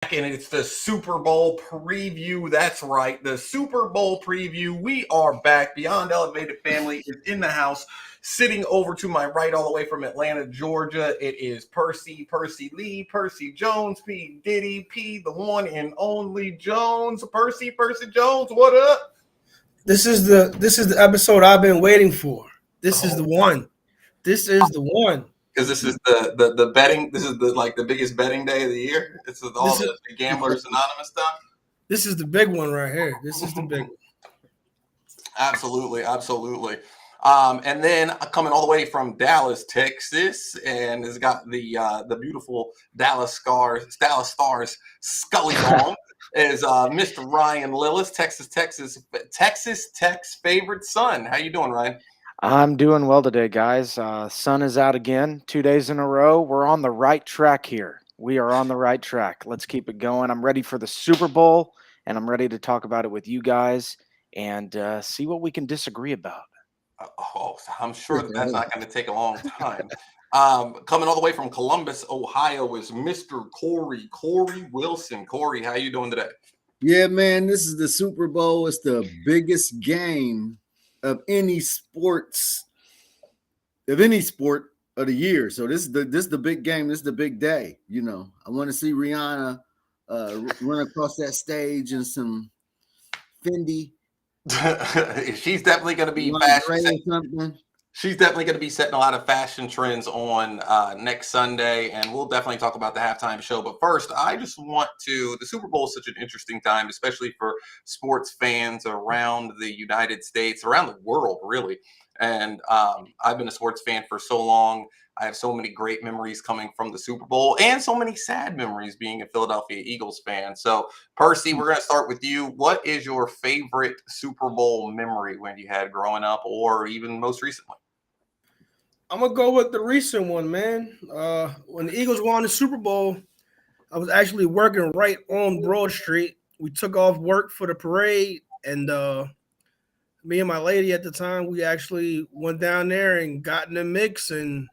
And it's the Super Bowl preview. That's right, the Super Bowl preview. We are back. Beyond Elevated Family is in the house. Sitting over to my right, all the way from Atlanta, Georgia, it is Percy Lee, Percy Jones, P. Diddy, P, the one and only Jones. Percy Jones, what up? This is the episode I've been waiting for. This is the Oh, one. This is the one. because this is the betting. This is the biggest betting day of the year. This is all This is the Gamblers Anonymous stuff. this is the big one right here. This is the big one. Absolutely, absolutely. And then coming all the way from Dallas, Texas, and has got the beautiful Dallas Stars Scully on is Mr. Ryan Lillis, Texas Tech's favorite son. How you doing, Ryan? I'm doing well today, guys. Sun is out again, 2 days in a row. We're on the right track here. We are on the right track. Let's keep it going. I'm ready for the Super Bowl, and I'm ready to talk about it with you guys and see what we can disagree about. Oh, I'm sure that's not going to take a long time. Coming all the way from Columbus, Ohio, is Mr. Corey Wilson. Corey, how you doing today? Yeah, man, this is the Super Bowl. It's the biggest game of any sport of the year. So this is the big game. This is the big day. You know, I want to see Rihanna run across that stage in some Fendi. She's definitely going to be fashion. She's definitely going to be setting a lot of fashion trends on next Sunday, and we'll definitely talk about the halftime show. But first, I just want the Super Bowl is such an interesting time, especially for sports fans around the United States, around the world, really. And I've been a sports fan for so long. I have so many great memories coming from the Super Bowl and so many sad memories being a Philadelphia Eagles fan. So, Percy, we're going to start with you. What is your favorite Super Bowl memory when you had growing up or even most recently? I'm gonna go with the recent one, man. When the Eagles won the Super Bowl, I was actually working right on Broad Street. We took off work for the parade, and me and my lady at the time, we actually went down there and got in the mix and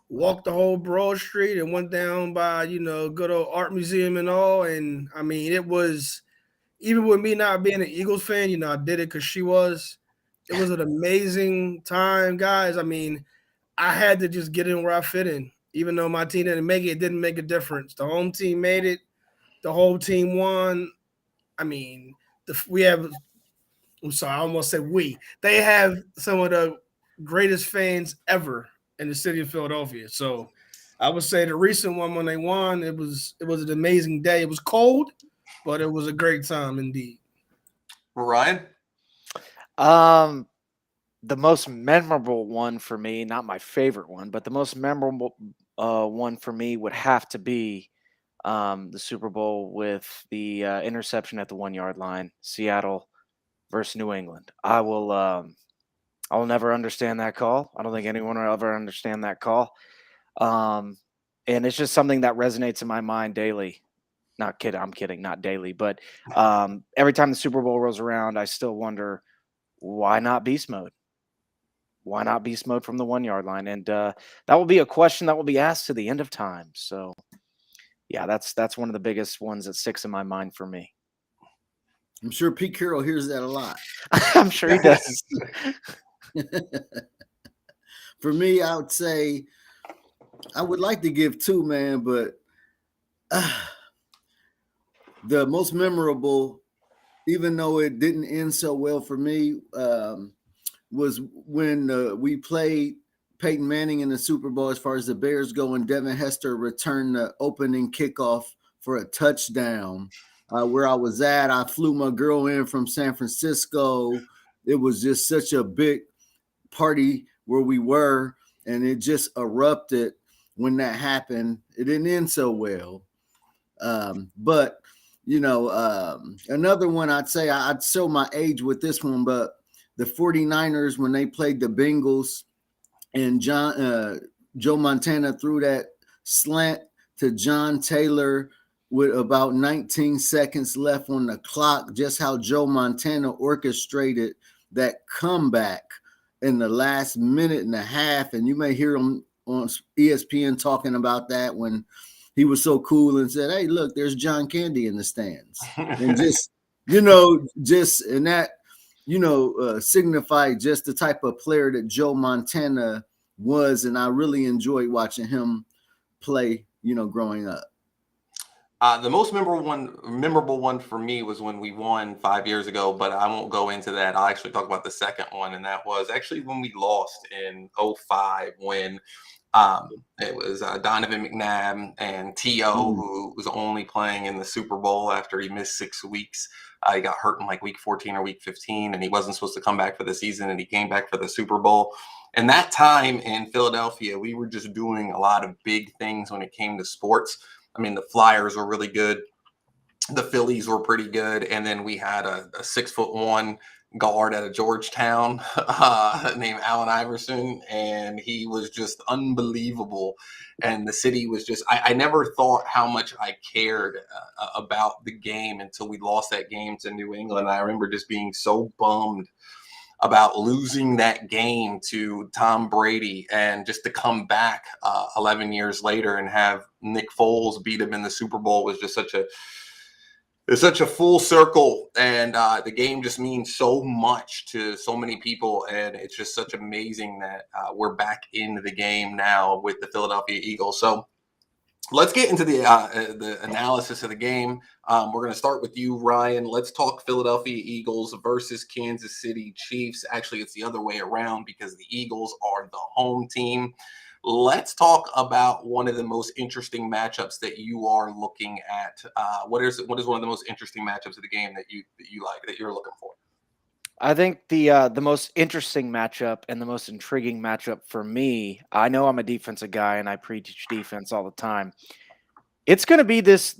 walked the whole Broad Street and went down by, good old art museum and all. And I mean, it was, even with me not being an Eagles fan, I did it because she was. It was an amazing time, guys. I mean, I had to just get in where I fit in. Even though my team didn't make it, it didn't make a difference. The home team made it. The whole team won. I mean, I'm sorry, I almost said we. They have some of the greatest fans ever in the city of Philadelphia. So I would say the recent one when they won, it was an amazing day. It was cold, but it was a great time indeed. Ryan? The most memorable one for me, not my favorite one, but the most memorable one for me would have to be the Super Bowl with the interception at the 1 yard line, Seattle versus New England. I will never understand that call. I don't think anyone will ever understand that call. And it's just something that resonates in my mind daily. Not kidding. I'm kidding. Not daily, but every time the Super Bowl rolls around, I still wonder, why not beast mode? Why not beast mode from the 1 yard line? And that will be a question that will be asked to the end of time. So, yeah, that's one of the biggest ones that sticks in my mind for me. I'm sure Pete Carroll hears that a lot. I'm sure he does. For me, I would say I would like to give two, man, but the most memorable, even though it didn't end so well for me, was when we played Peyton Manning in the Super Bowl as far as the Bears go, and Devin Hester returned the opening kickoff for a touchdown. Where I was at, I flew my girl in from San Francisco. It was just such a big party where we were, and it just erupted when that happened. It didn't end so well. But, another one, I'd say I'd show my age with this one, but the 49ers, when they played the Bengals and Joe Montana threw that slant to John Taylor with about 19 seconds left on the clock, just how Joe Montana orchestrated that comeback in the last minute and a half. And you may hear him on ESPN talking about that when he was so cool and said, "Hey, look, there's John Candy in the stands," and just and that signified just the type of player that Joe Montana was, and I really enjoyed watching him play. Growing up. The most memorable one for me was when we won 5 years ago, but I won't go into that. I'll actually talk about the second one, and that was actually when we lost in 2005 when it was Donovan McNabb and T.O. who was only playing in the Super Bowl after he missed 6 weeks. He got hurt in like week 14 or week 15, and he wasn't supposed to come back for the season, and he came back for the Super Bowl. And that time in Philadelphia, we were just doing a lot of big things when it came to sports. I mean, the Flyers were really good. The Phillies were pretty good. And then we had a 6'1" guard out of Georgetown named Allen Iverson. And he was just unbelievable. And the city was just, I never thought how much I cared about the game until we lost that game to New England. I remember just being so bummed about losing that game to Tom Brady, and just to come back 11 years later and have Nick Foles beat him in the Super Bowl was just such a full circle. And the game just means so much to so many people. And it's just such amazing that we're back in the game now with the Philadelphia Eagles. So let's get into the analysis of the game. We're going to start with you, Ryan. Let's talk Philadelphia Eagles versus Kansas City Chiefs. Actually, it's the other way around because the Eagles are the home team. Let's talk about one of the most interesting matchups that you are looking at. What is one of the most interesting matchups of the game that you like, that you're looking for? I think the most interesting matchup and the most intriguing matchup for me, I know I'm a defensive guy and I preach defense all the time. It's going to be this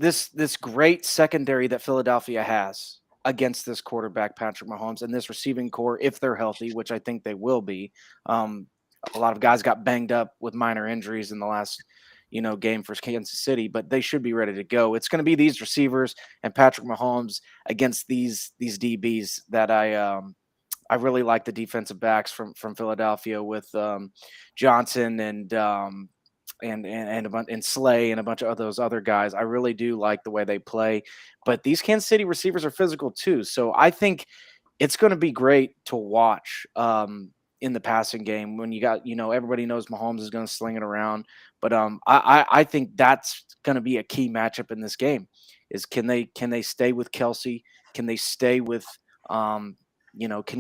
great secondary that Philadelphia has against this quarterback, Patrick Mahomes, and this receiving core, if they're healthy, which I think they will be. A lot of guys got banged up with minor injuries in the last game for Kansas City, but they should be ready to go. It's going to be these receivers and Patrick Mahomes against these DBs that I really like the defensive backs from Philadelphia with Johnson and Slay and a bunch of those other guys. I really do like the way they play, but these Kansas City receivers are physical too. So I think it's going to be great to watch in the passing game when you got, everybody knows Mahomes is going to sling it around. But I think that's going to be a key matchup in this game is can they stay with Kelsey? Can they stay with, can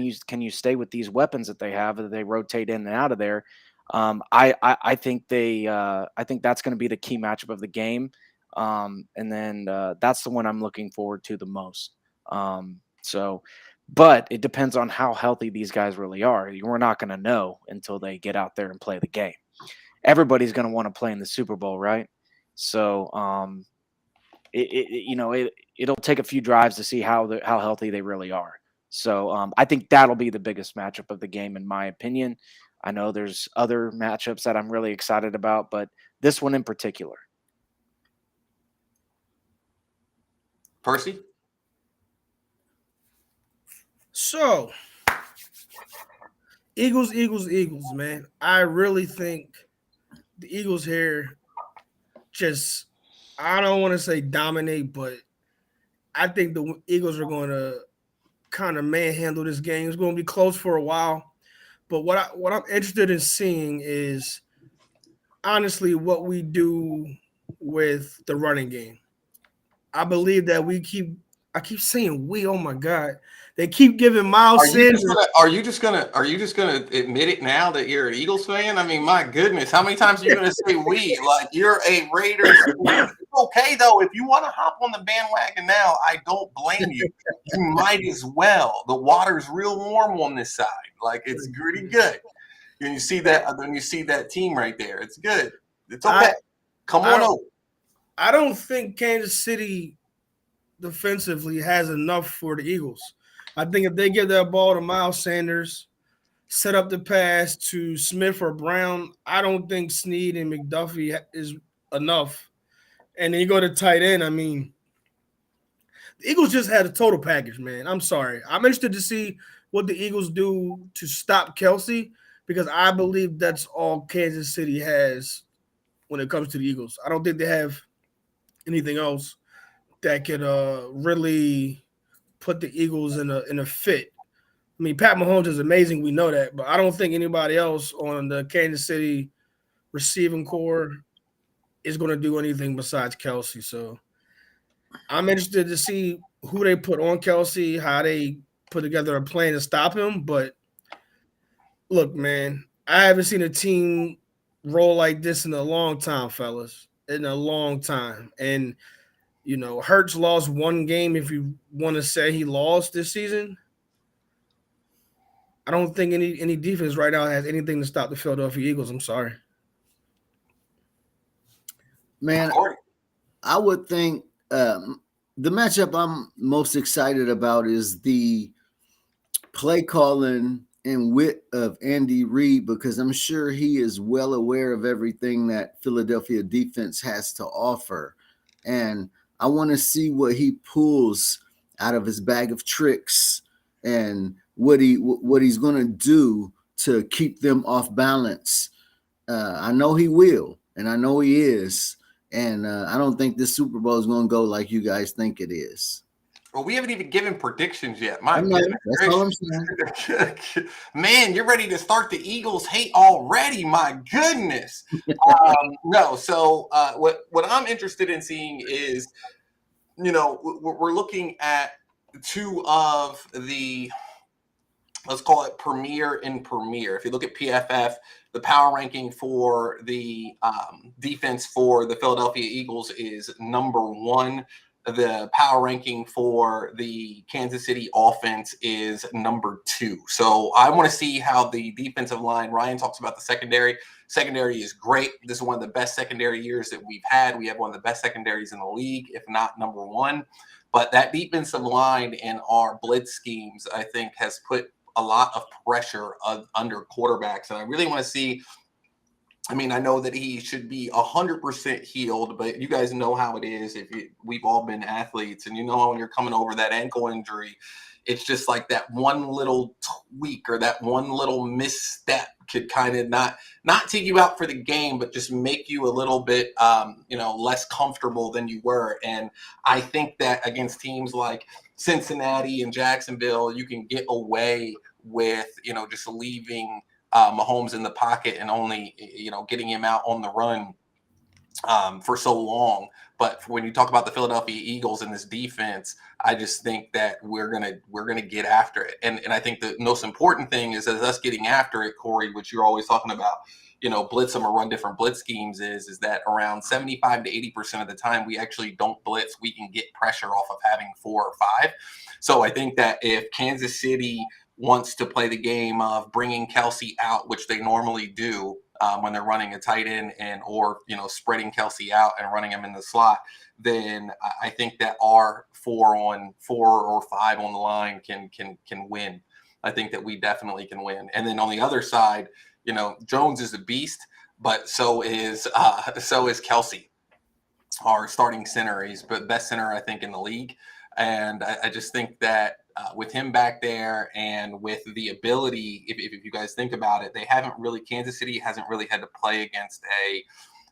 you stay with these weapons that they have that they rotate in and out of there? I think that's going to be the key matchup of the game. And then that's the one I'm looking forward to the most. But it depends on how healthy these guys really are. We're not going to know until they get out there and play the game. Everybody's going to want to play in the Super Bowl, right? So it'll take a few drives to see how healthy they really are. So I think that'll be the biggest matchup of the game, in my opinion. I know there's other matchups that I'm really excited about, but this one in particular. Percy? So, Eagles, man. I really think the Eagles here just, I don't want to say dominate, but I think the Eagles are going to kind of manhandle this game. It's going to be close for a while. But what I'm interested in seeing is, honestly, what we do with the running game. I believe that I keep saying we, oh my God. They keep giving Miles Sanders. Are you just gonna admit it now that you're an Eagles fan? I mean, my goodness, how many times are you gonna say we? Like, you're a Raiders fan. It's okay though. If you want to hop on the bandwagon now, I don't blame you. You might as well. The water's real warm on this side. Like, it's pretty good. And you see that team right there. It's good. It's okay. Come on over. I don't think Kansas City defensively has enough for the Eagles. I think if they give that ball to Miles Sanders, set up the pass to Smith or Brown, I don't think Snead and McDuffie is enough. And then you go to tight end. I mean, the Eagles just had a total package, man. I'm sorry. I'm interested to see what the Eagles do to stop Kelsey because I believe that's all Kansas City has when it comes to the Eagles. I don't think they have anything else that could really put the Eagles in a fit. I mean, Pat Mahomes is amazing. We know that, but I don't think anybody else on the Kansas City receiving core is going to do anything besides Kelsey. So I'm interested to see who they put on Kelsey, how they put together a plan to stop him. But look, man, I haven't seen a team roll like this in a long time, fellas. In a long time. And, you know, Hurts lost one game, if you want to say he lost this season. I don't think any defense right now has anything to stop the Philadelphia Eagles. I'm sorry. Man, I would think the matchup I'm most excited about is the play calling and wit of Andy Reid, because I'm sure he is well aware of everything that Philadelphia defense has to offer. And I want to see what he pulls out of his bag of tricks and what he's going to do to keep them off balance. I know he will, and I know he is. And I don't think this Super Bowl is going to go like you guys think it is. Well, we haven't even given predictions yet. That's all I'm saying. Man, you're ready to start the Eagles hate already. My goodness. No, so what I'm interested in seeing is, you know, we're looking at two of the, let's call it premier and premier. If you look at PFF, the power ranking for the defense for the Philadelphia Eagles is number 1. The power ranking for the Kansas City offense is number 2. So I want to see how the defensive line, Ryan talks about the secondary. Secondary is great. This is one of the best secondary years that we've had. We have one of the best secondaries in the league, if not number 1. But that defensive line in our blitz schemes, I think, has put a lot of pressure under quarterbacks. And I really want to see, I mean, I know that he should be 100% healed, but you guys know how it is. We've all been athletes, and you know when you're coming over that ankle injury, it's just like that one little tweak or that one little misstep could kind of not take you out for the game, but just make you a little bit, less comfortable than you were. And I think that against teams like Cincinnati and Jacksonville, you can get away with, just leaving Mahomes in the pocket and only, getting him out on the run for so long. But when you talk about the Philadelphia Eagles and this defense, I just think that we're gonna get after it. And I think the most important thing is us getting after it, Corey, which you're always talking about, blitz them or run different blitz schemes is that around 75 to 80% of the time we actually don't blitz. We can get pressure off of having 4 or 5. So I think that if Kansas City wants to play the game of bringing Kelsey out, which they normally do when they're running a tight end or spreading Kelsey out and running him in the slot, then I think that our 4 or 5 on the line can win. I think that we definitely can win. And then on the other side, Jones is a beast, but so is Kelsey, our starting center. He's the best center, I think, in the league. And I just think that with him back there and with the ability, if you guys think about it, Kansas City hasn't really had to play against a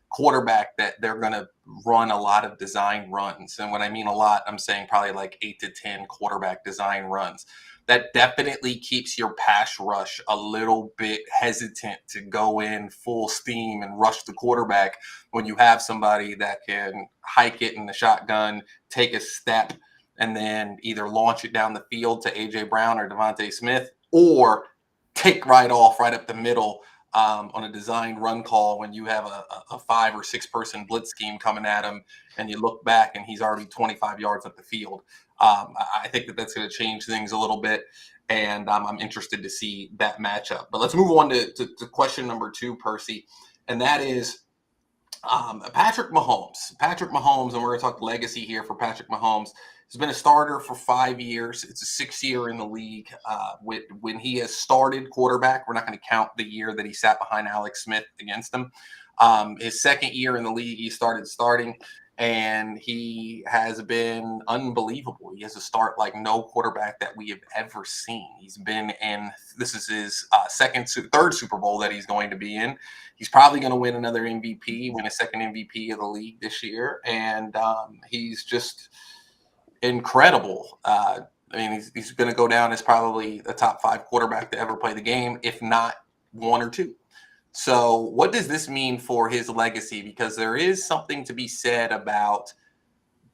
quarterback that they're going to run a lot of design runs. And when I mean a lot, I'm saying probably like 8 to 10 quarterback design runs. That definitely keeps your pass rush a little bit hesitant to go in full steam and rush the quarterback when you have somebody that can hike it in the shotgun, take a step, and then either launch it down the field to A.J. Brown or Devontae Smith, or take right off right up the middle on a designed run call when you have a 5 or 6 person blitz scheme coming at him, and you look back and he's already 25 yards up the field. I think that's going to change things a little bit, and I'm interested to see that matchup. But let's move on to question number 2, Percy, and that is Patrick Mahomes. Patrick Mahomes, and we're going to talk legacy here for Patrick Mahomes. He's been a starter for 5 years. It's a 6th year in the league. When he has started quarterback, we're not going to count the year that he sat behind Alex Smith against him. His 2nd year in the league, he started starting. and he has been unbelievable. He has a start like no quarterback that we have ever seen. He's been in, this is his third Super Bowl that he's going to be in. He's probably going to win another MVP, win a second MVP of the league this year. And he's just incredible. I mean, he's going to go down as probably a top 5 quarterback to ever play the game, if not 1 or 2. So what does this mean for his legacy? Because there is something to be said about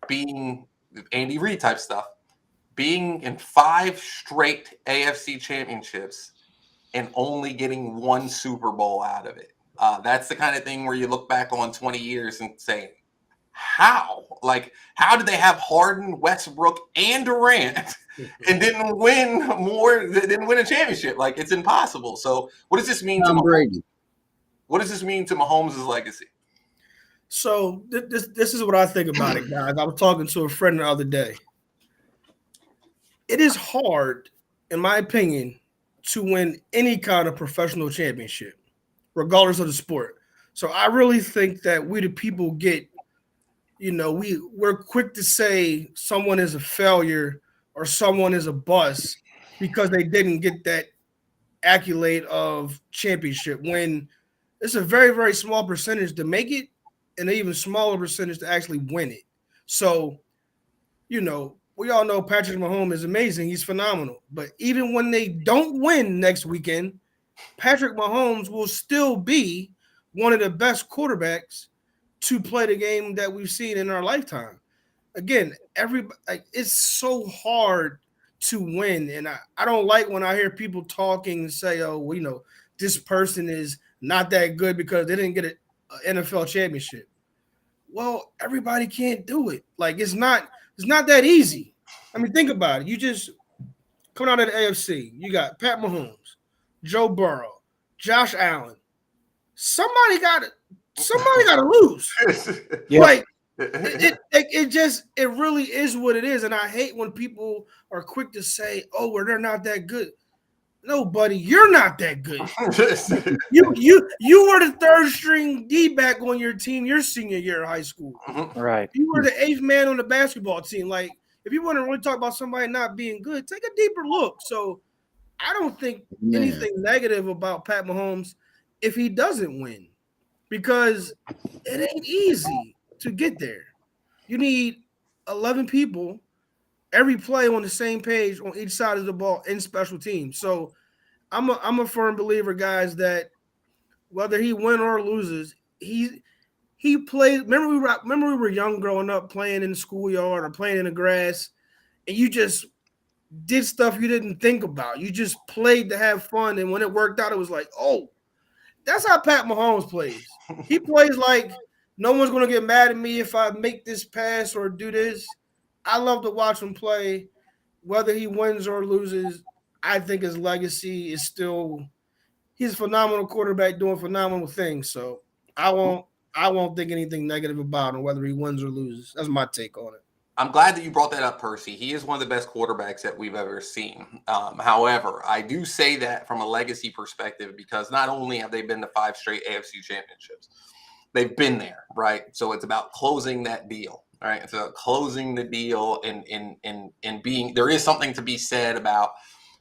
being Andy Reid type stuff, being in 5 straight AFC championships and only getting 1 Super Bowl out of it. That's the kind of thing where you look back on 20 years and say, how? Like, how did they have Harden, Westbrook, and Durant and didn't win a championship? Like, it's impossible. So what does this mean to Brady? What does this mean to Mahomes' legacy? So this is what I think about it, guys. I was talking to a friend the other day. It is hard, in my opinion, to win any kind of professional championship, regardless of the sport. So I really think that we the people get, we're quick to say someone is a failure or someone is a bust because they didn't get that accolade of championship, when it's a very, very small percentage to make it and an even smaller percentage to actually win it. So, we all know Patrick Mahomes is amazing. He's phenomenal. But even when they don't win next weekend, Patrick Mahomes will still be one of the best quarterbacks to play the game that we've seen in our lifetime. Again, it's so hard to win. And I don't like when I hear people talking and say, this person is not that good because they didn't get an NFL championship. Well, everybody can't do it. Like, it's not that easy. I mean, think about it. You just coming out of the AFC, you got Pat Mahomes, Joe Burrow, Josh Allen. Somebody got to lose. Yeah. Like, it really is what it is. And I hate when people are quick to say, well, they're not that good. No, buddy, you're not that good. You were the 3rd string D-back on your team your senior year of high school. Right. You were the 8th man on the basketball team. Like, if you want to really talk about somebody not being good, take a deeper look. So I don't think anything negative about Pat Mahomes if he doesn't win, because it ain't easy to get there. You need 11 people every play on the same page on each side of the ball in special teams. So I'm a firm believer, guys, that whether he wins or loses, he plays. Remember we were young growing up, playing in the schoolyard or playing in the grass, and you just did stuff you didn't think about. You just played to have fun, and when it worked out, it was like, oh, that's how Pat Mahomes plays. He plays like no one's going to get mad at me if I make this pass or do this. I love to watch him play. Whether he wins or loses, I think his legacy is still – he's a phenomenal quarterback doing phenomenal things. So I won't think anything negative about him, whether he wins or loses. That's my take on it. I'm glad that you brought that up, Percy. He is one of the best quarterbacks that we've ever seen. However, I do say that from a legacy perspective because not only have they been to 5 straight AFC championships, they've been there, right? So it's about closing that deal, right? It's about closing the deal and being – there is something to be said about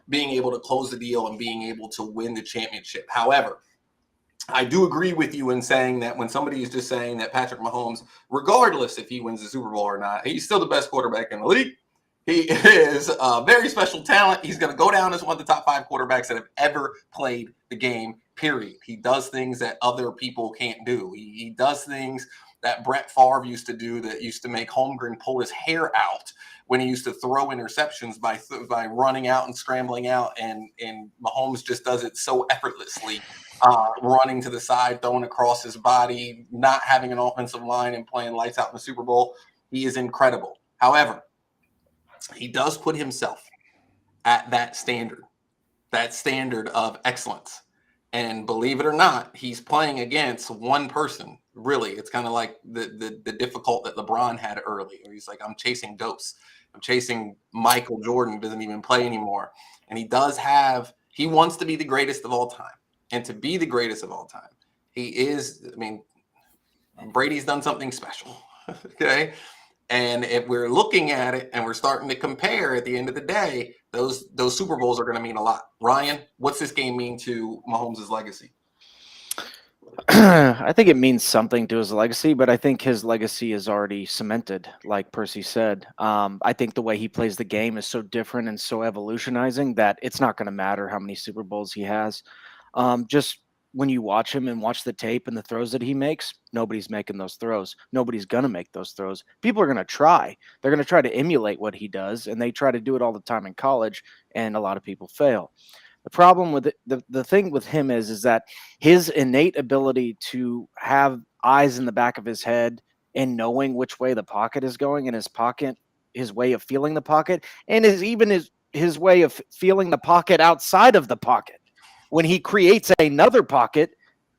being able to close the deal and being able to win the championship. However, I do agree with you in saying that when somebody is just saying that Patrick Mahomes, regardless if he wins the Super Bowl or not, he's still the best quarterback in the league. He is a very special talent. He's going to go down as one of the top 5 quarterbacks that have ever played the game, period. He does things that other people can't do. He does things that Brett Favre used to do that used to make Holmgren pull his hair out when he used to throw interceptions by running out and scrambling out, and Mahomes just does it so effortlessly, running to the side, throwing across his body, not having an offensive line and playing lights out in the Super Bowl. He is incredible. However, he does put himself at that standard of excellence. And believe it or not, he's playing against one person. Really, it's kind of like the difficult that LeBron had early, where he's like, I'm chasing ghosts. I'm chasing Michael Jordan, who doesn't even play anymore. And he wants to be the greatest of all time. And to be the greatest of all time, he is, Brady's done something special. Okay. And if we're looking at it and we're starting to compare at the end of the day, those Super Bowls are going to mean a lot. Ryan, what's this game mean to Mahomes' legacy? I think it means something to his legacy, but I think his legacy is already cemented, like Percy said. I think the way he plays the game is so different and so evolutionizing that it's not going to matter how many Super Bowls he has. Just when you watch him and watch the tape and the throws that he makes, nobody's making those throws. Nobody's going to make those throws. People are going to try. They're going to try to emulate what he does, and they try to do it all the time in college, and a lot of people fail. The problem with it, the thing with him is that his innate ability to have eyes in the back of his head and knowing which way the pocket is going in his pocket, his way of feeling the pocket, and his way of feeling the pocket outside of the pocket. When he creates another pocket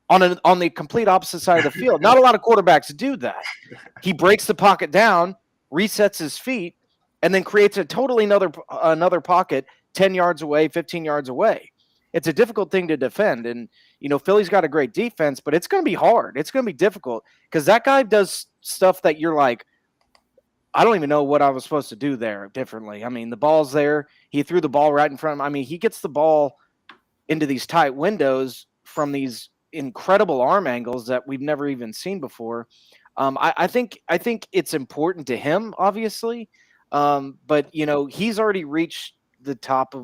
on the complete opposite side of the field. Not a lot of quarterbacks do that. He breaks the pocket down, resets his feet, and then creates a totally another pocket 10 yards away, 15 yards away. It's a difficult thing to defend. And, Philly's got a great defense, but it's going to be hard. It's going to be difficult because that guy does stuff that you're like, I don't even know what I was supposed to do there differently. I mean, the ball's there. He threw the ball right in front of him. I mean, he gets the ball into these tight windows from these incredible arm angles that we've never even seen before. I think it's important to him, obviously. But he's already reached the top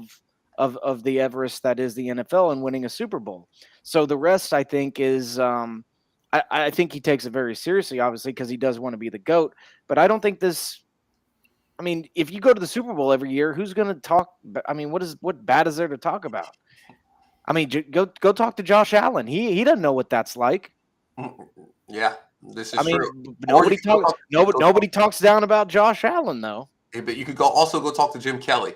of the Everest that is the NFL and winning a Super Bowl. So the rest, I think, is I think he takes it very seriously, obviously, because he does want to be the GOAT. But I don't think this. I mean, if you go to the Super Bowl every year, who's going to talk? I mean, what bad is there to talk about? I mean, go talk to Josh Allen. He doesn't know what that's like. Yeah, this is true. Nobody talks down about Josh Allen though. Yeah, but you could also go talk to Jim Kelly.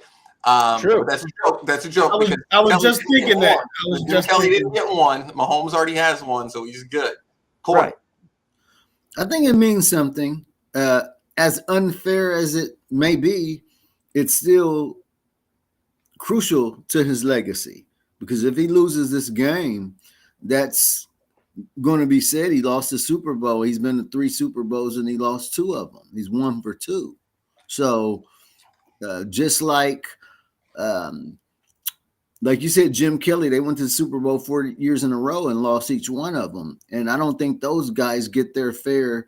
True. That's a joke. That's a joke. I was just thinking that. Jim Kelly didn't get one. Mahomes already has one, so he's good. Cool. Right. I think it means something. As unfair as it may be, it's still crucial to his legacy. Because if he loses this game, that's going to be said. He lost the Super Bowl. He's been to 3 Super Bowls and he lost 2 of them. He's 1 for 2. So just like you said, Jim Kelly, they went to the Super Bowl 4 years in a row and lost each one of them. And I don't think those guys get their fair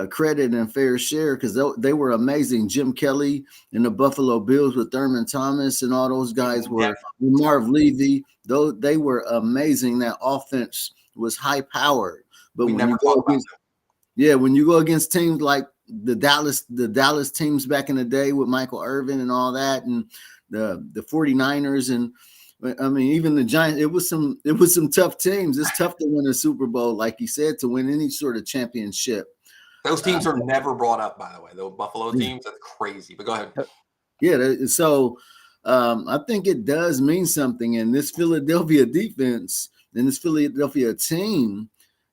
credit and fair share because they were amazing. Jim Kelly and the Buffalo Bills with Thurman Thomas and all those guys were Marv Levy. They were amazing. That offense was high powered. But when you go against teams like the Dallas teams back in the day with Michael Irvin and all that, and the 49ers, and I mean even the Giants, it was some tough teams. It's tough to win a Super Bowl, like he said, to win any sort of championship. Those teams are never brought up, by the way. Those Buffalo teams, that's crazy. But go ahead. Yeah, so I think it does mean something. And this Philadelphia defense and this Philadelphia team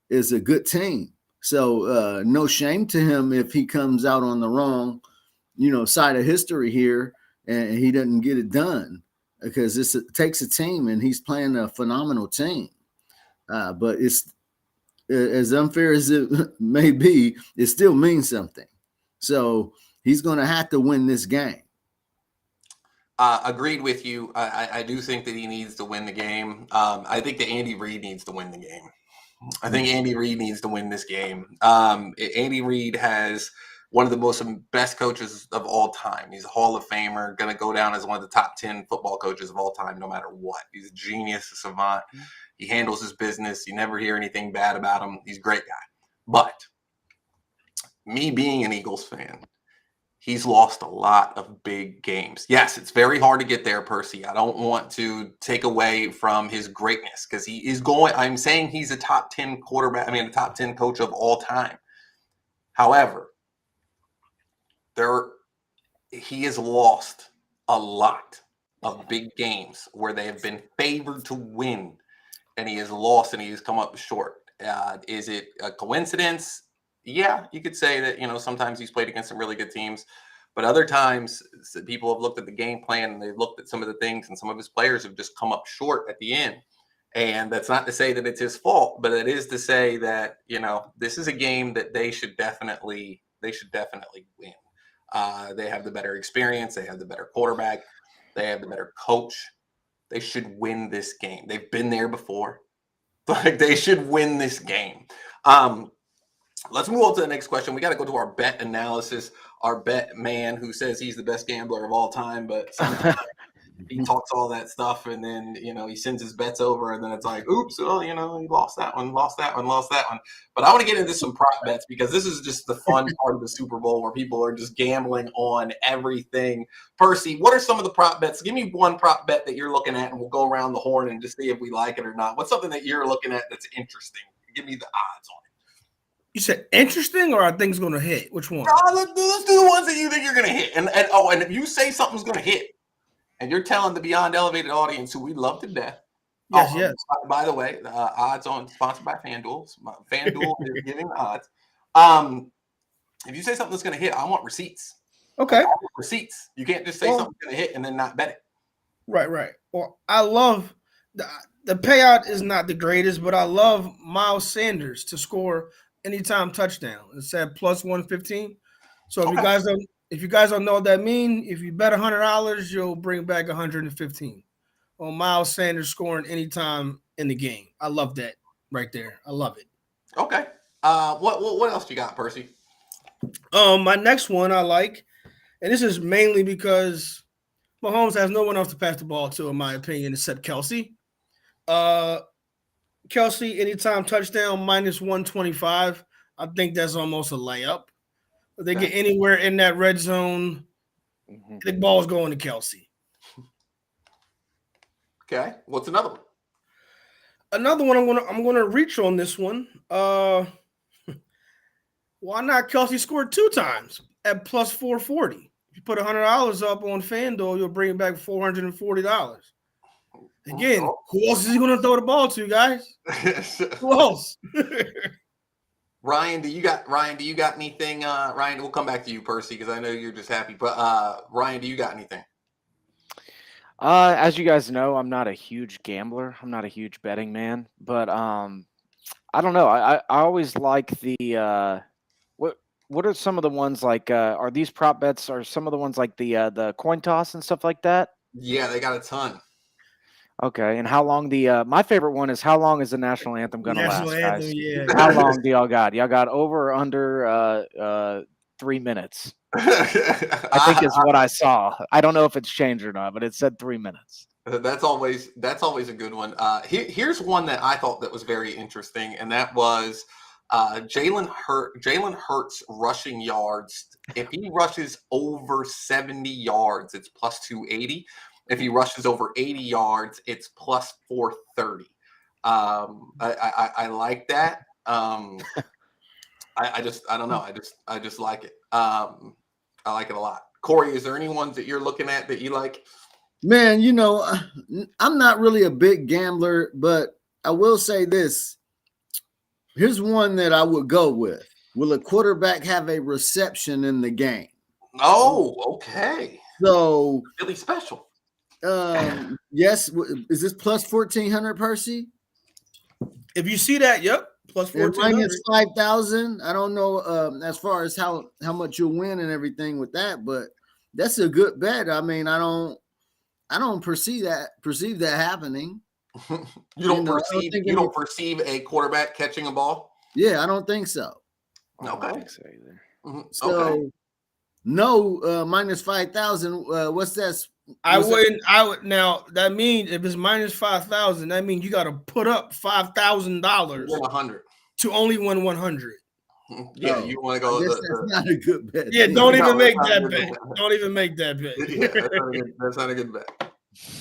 is a good team. So no shame to him if he comes out on the wrong, side of history here and he doesn't get it done because it takes a team and he's playing a phenomenal team. But it's as unfair as it may be, it still means something. So he's going to have to win this game. Agreed with you. I do think that he needs to win the game. I think that Andy Reid needs to win the game. I think Andy Reid needs to win this game. Andy Reid has one of the best coaches of all time. He's a Hall of Famer, going to go down as one of the top 10 football coaches of all time, no matter what. He's a genius, a savant. He handles his business. You never hear anything bad about him. He's a great guy. But me being an Eagles fan, he's lost a lot of big games. Yes, it's very hard to get there, Percy. I don't want to take away from his greatness because he is I'm saying he's a top 10 quarterback. I mean, a top 10 coach of all time. However, he has lost a lot of big games where they have been favored to win, and he has lost and he has come up short. Is it a coincidence? Yeah, you could say that, sometimes he's played against some really good teams, but other times people have looked at the game plan and they've looked at some of the things and some of his players have just come up short at the end. And that's not to say that it's his fault, but it is to say that, this is a game that they should definitely win. They have the better experience. They have the better quarterback. They have the better coach. They should win this game. They've been there before. Like, they should win this game. Let's move on to the next question. We got to go to our bet analysis. Our bet man who says he's the best gambler of all time, but sometimes he talks all that stuff, and then he sends his bets over, and then it's like, oops, he lost that one. But I want to get into some prop bets because this is just the fun part of the Super Bowl where people are just gambling on everything. Percy, what are some of the prop bets? Give me one prop bet that you're looking at, and we'll go around the horn and just see if we like it or not. What's something that you're looking at that's interesting? Give me the odds on it. You said interesting, or are things going to hit? Which one? Let's do the ones that you think you're going to hit. And if you say something's going to hit, and you're telling the Beyond Elevated audience, who we love to death. Yes. By the way, odds on sponsored by FanDuel. FanDuel is giving the odds. If you say something's going to hit, I want receipts. Okay. I want receipts. You can't just say something's going to hit and then not bet it. Right. Well, I love the payout is not the greatest, but I love Miles Sanders to score anytime touchdown. It's at plus 115. So if you guys don't know what that means, if you bet $100, you'll bring back 115 on Miles Sanders scoring anytime in the game. I love that right there. I love it. Okay. What else you got, Percy? My next one I like, and this is mainly because Mahomes has no one else to pass the ball to, in my opinion, except Kelsey. Kelsey, anytime touchdown, minus 125. I think that's almost a layup. If they get anywhere in that red zone, the ball's going to Kelsey. Okay. What's another one? Another one I'm gonna reach on this one. Why not Kelsey scored 2 times at plus 440? If you put $100 up on FanDuel, you'll bring back $440. Again, who else is he going to throw the ball to, guys? Who else? Ryan, do you got anything? Ryan, we'll come back to you, Percy, because I know you're just happy. But Ryan, do you got anything? As you guys know, I'm not a huge gambler. I'm not a huge betting man. But I don't know. I always like the what are some of the ones like? Are these prop bets? Are some of the ones like the coin toss and stuff like that? Yeah, they got a ton. Okay, and how long my favorite one is how long is the national anthem going to last, guys? Yeah. How long do y'all got? Y'all got over or under 3 minutes? I think is what I saw. I don't know if it's changed or not, but it said 3 minutes. That's always a good one. Here's one that I thought that was very interesting, and that was Jalen Hurts rushing yards. If he rushes over 70 yards, it's plus 280. If he rushes over 80 yards, it's plus 430. I like that. I don't know. I just like it. I like it a lot. Corey, is there any ones that you're looking at that you like? Man, I'm not really a big gambler, but I will say this. Here's one that I would go with. Will a quarterback have a reception in the game? Oh, okay. So really special. Yes. Is this plus 1,400, Percy? If you see that, yep. Plus 1,400. Minus 5,000. I don't know as far as how much you'll win and everything with that, but that's a good bet. I mean, I don't perceive that happening. You don't perceive a quarterback catching a ball? Yeah, I don't think so. Okay. I don't think so either. So okay. No, minus 5,000. What's that? I would now. That means if it's minus 5,000, that means you got to put up $5,000 100 to only win 100. Yeah, you want to go. That's not a good bet. Yeah, don't even make that bet. Don't even make that bet. Yeah, that's not a good bet.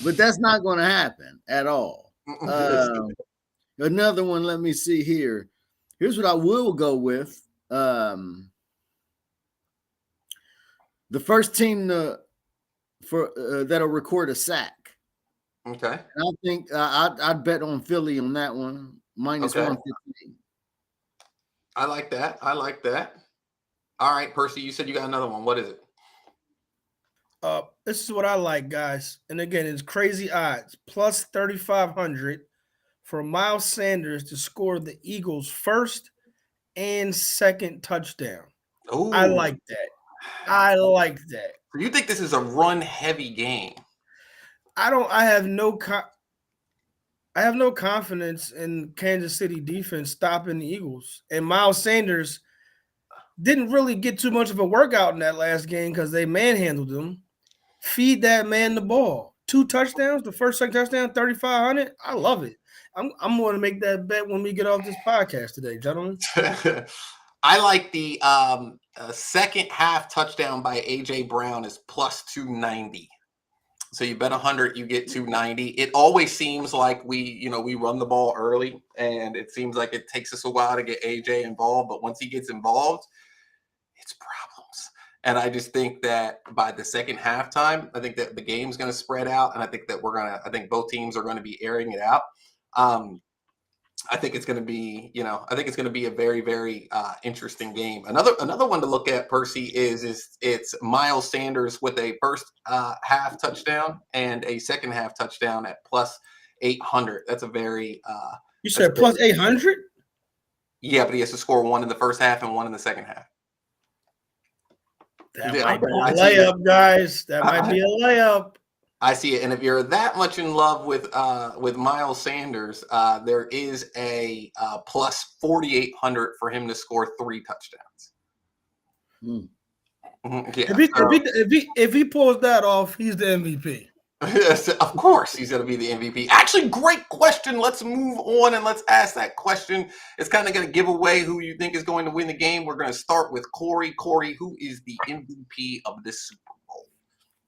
But that's not going to happen at all. Another one. Let me see here. Here's what I will go with. The first team that'll record a sack. Okay. And I think I'd bet on Philly on that one. Minus 115. I like that. All right, Percy, you said you got another one. What is it? This is what I like, guys. And again, it's crazy odds. Plus 3,500 for Miles Sanders to score the Eagles' first and second touchdown. Ooh. I like that. I like that. You think this is a run-heavy game? I have no confidence in Kansas City defense stopping the Eagles. And Miles Sanders didn't really get too much of a workout in that last game because they manhandled him. Feed that man the ball. 2 touchdowns, the first, second touchdown, 3,500. I love it. I'm going to make that bet when we get off this podcast today, gentlemen. I like the second half touchdown by A.J. Brown is plus 290. So you bet 100, you get 290. It always seems like we run the ball early, and it seems like it takes us a while to get AJ involved. But once he gets involved, it's problems. And I just think that by the second halftime, I think that the game's going to spread out, and I think that I think both teams are going to be airing it out. I think it's going to be, a very, very interesting game. Another one to look at, Percy, is it's Miles Sanders with a first half touchdown and a second half touchdown at plus 800. That's a very you said plus 800? Yeah, but he has to score 1 in the first half and 1 in the second half. That might be a layup, guys. That might be a layup. I see it, and if you're that much in love with Miles Sanders, there is a plus 4,800 for him to score 3 touchdowns. Mm. Yeah. If he pulls that off, he's the MVP. Of course, he's going to be the MVP. Actually, great question. Let's move on and let's ask that question. It's kind of going to give away who you think is going to win the game. We're going to start with Corey. Corey, who is the MVP of this Super Bowl?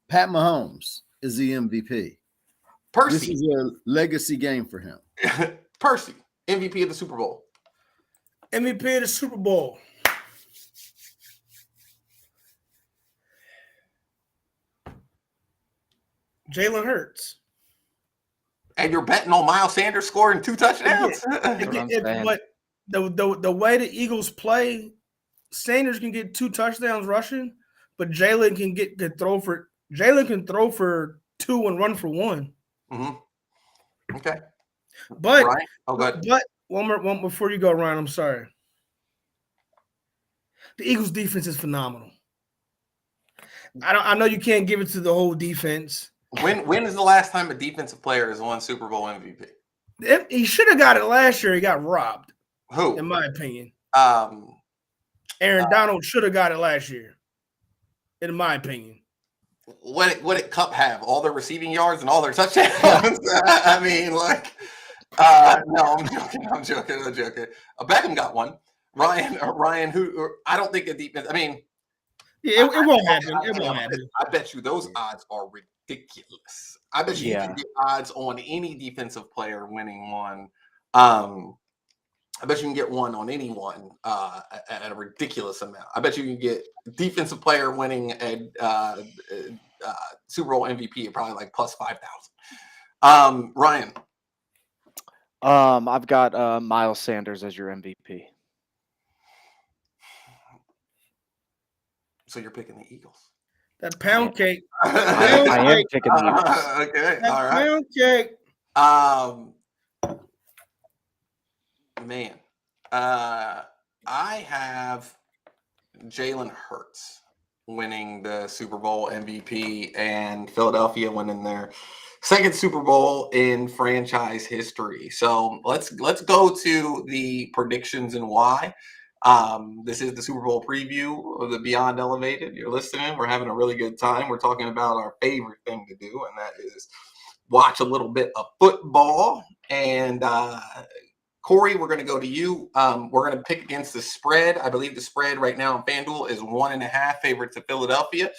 Pat Mahomes is the MVP. Percy. This is a legacy game for him. Percy, MVP of the Super Bowl. MVP of the Super Bowl. Jalen Hurts. And you're betting on Miles Sanders scoring 2 touchdowns? But the way the Eagles play, Sanders can get 2 touchdowns rushing, but Jalen can throw for 2 and run for 1. Mm-hmm. Okay. But Ryan? Oh, go ahead. But one before you go, Ryan, I'm sorry. The Eagles defense is phenomenal. I know you can't give it to the whole defense. When is the last time a defensive player has won Super Bowl MVP? He should have got it last year. He got robbed. Who? In my opinion. Aaron Donald should have got it last year. In my opinion. What did Cup have? All their receiving yards and all their touchdowns? I mean, no, I'm joking. Beckham got one. Ryan, who I don't think a defense. I mean, yeah, it won't happen. It won't happen. I bet you those odds are ridiculous. I bet you can get odds on any defensive player winning one. I bet you can get one on anyone at a ridiculous amount. I bet you can get defensive player winning a Super Bowl MVP at probably like plus 5,000. Ryan. I've got Miles Sanders as your MVP. So you're picking the Eagles. That pound cake. I am picking the Eagles. Okay, that all right. Pound cake. Man, I have Jalen Hurts winning the Super Bowl MVP and Philadelphia winning their second Super Bowl in franchise history. So let's go to the predictions and why. This is the Super Bowl preview of the Beyond Elevated. You're listening. We're having a really good time. We're talking about our favorite thing to do, and that is watch a little bit of football. And Corey, we're going to go to you. We're going to pick against the spread. I believe the spread right now on FanDuel is 1.5 favorite to Philadelphia.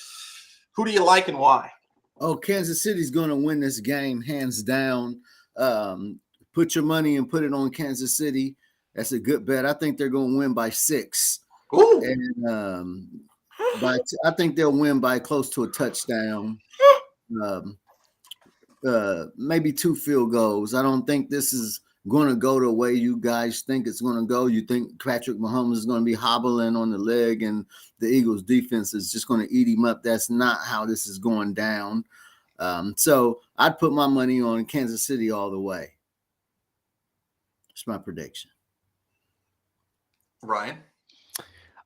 Who do you like and why? Oh, Kansas City's going to win this game hands down. Put your money and put it on Kansas City. That's a good bet. I think they're going to win by 6. Ooh. And I think they'll win by close to a touchdown. Maybe 2 field goals. I don't think this is going to go the way you guys think it's going to go. You think Patrick Mahomes is going to be hobbling on the leg and the Eagles defense is just going to eat him up. That's not how this is going down. So I'd put my money on Kansas City all the way. It's my prediction. Ryan?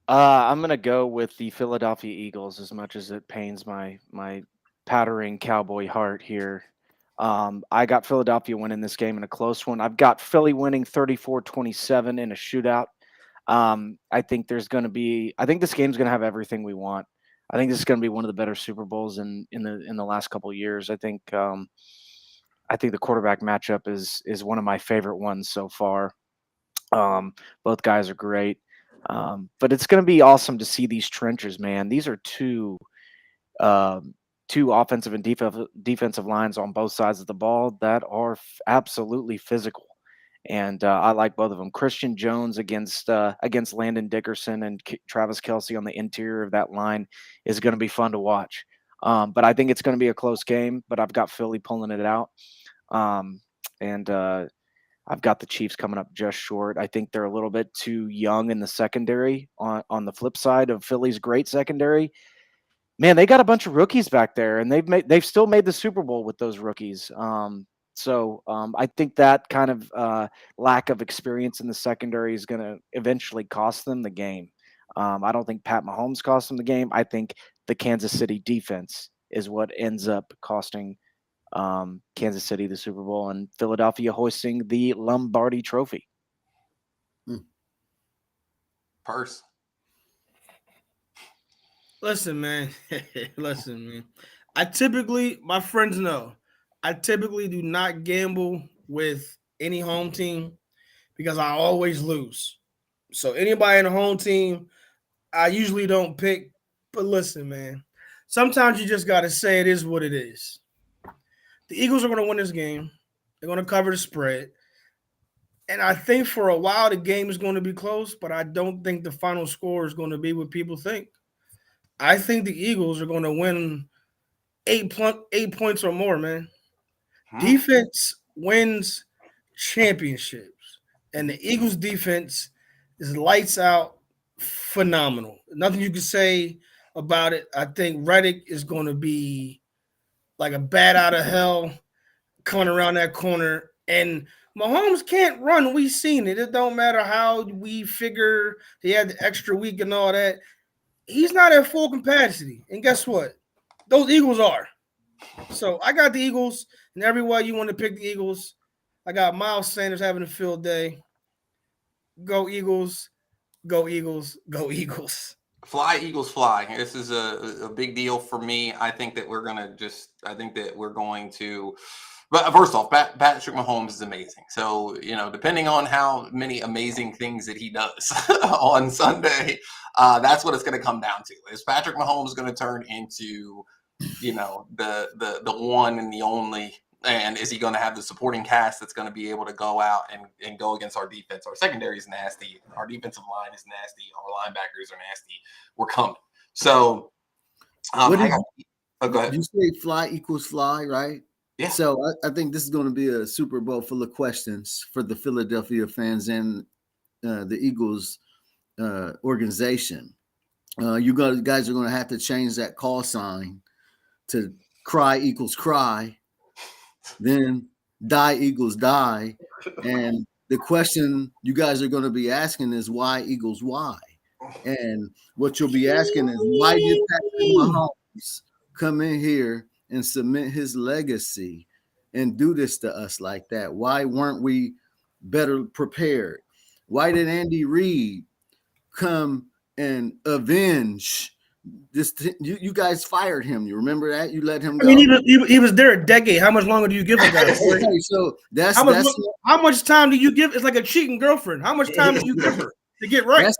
I'm going to go with the Philadelphia Eagles, as much as it pains my powdering cowboy heart here. I got Philadelphia winning this game in a close one. I've got Philly winning 34-27 in a shootout. I think this game's going to have everything we want. I think this is going to be one of the better Super Bowls in the last couple of years. I think the quarterback matchup is one of my favorite ones so far. Both guys are great. But it's going to be awesome to see these trenches, man. These are two offensive and defensive lines on both sides of the ball that are absolutely physical. And I like both of them. Christian Jones against Landon Dickerson and Travis Kelce on the interior of that line is going to be fun to watch. But I think it's going to be a close game, but I've got Philly pulling it out. And I've got the Chiefs coming up just short. I think they're a little bit too young in the secondary. On the flip side of Philly's great secondary, man, they got a bunch of rookies back there, and they've still made the Super Bowl with those rookies. So I think that kind of lack of experience in the secondary is going to eventually cost them the game. I don't think Pat Mahomes cost them the game. I think the Kansas City defense is what ends up costing Kansas City the Super Bowl, and Philadelphia hoisting the Lombardi Trophy. Purse. Listen, man. My friends know, I typically do not gamble with any home team because I always lose. So anybody in the home team, I usually don't pick. But listen, man, sometimes you just got to say it is what it is. The Eagles are going to win this game. They're going to cover the spread. And I think for a while the game is going to be close, but I don't think the final score is going to be what people think. I think the Eagles are going to win 8 points or more, man. Defense wins championships. And the Eagles defense is lights out, phenomenal. Nothing you can say about it. I think Reddick is going to be like a bat out of hell coming around that corner. And Mahomes can't run. We've seen it. It don't matter how we figure he had the extra week and all that. He's not at full capacity. And guess what? Those Eagles are. So I got the Eagles, and everywhere you want to pick the Eagles. I got Miles Sanders having a field day. Go Eagles, go Eagles, go Eagles. Fly, Eagles, fly. This is a big deal for me. I think that we're going to but first off, Patrick Mahomes is amazing. So, depending on how many amazing things that he does on Sunday, that's what it's going to come down to. Is Patrick Mahomes going to turn into, the one and the only? And is he going to have the supporting cast that's going to be able to go out and go against our defense? Our secondary is nasty. Our defensive line is nasty. Our linebackers are nasty. We're coming. So, go ahead. You say fly equals fly, right? Yeah. So I think this is going to be a Super Bowl full of questions for the Philadelphia fans and the Eagles organization. You guys are going to have to change that call sign to cry equals cry. Then die equals die. And the question you guys are going to be asking is why Eagles why? And what you'll be asking is why did Patrick Mahomes come in here and cement his legacy and do this to us like that? Why weren't we better prepared? Why did Andy Reid come and avenge this? You guys fired him. You remember that? You let him go. I mean, he was there a decade. How much longer do you give a guy? Okay, so how much time do you give? It's like a cheating girlfriend. How much time do you give her to get right?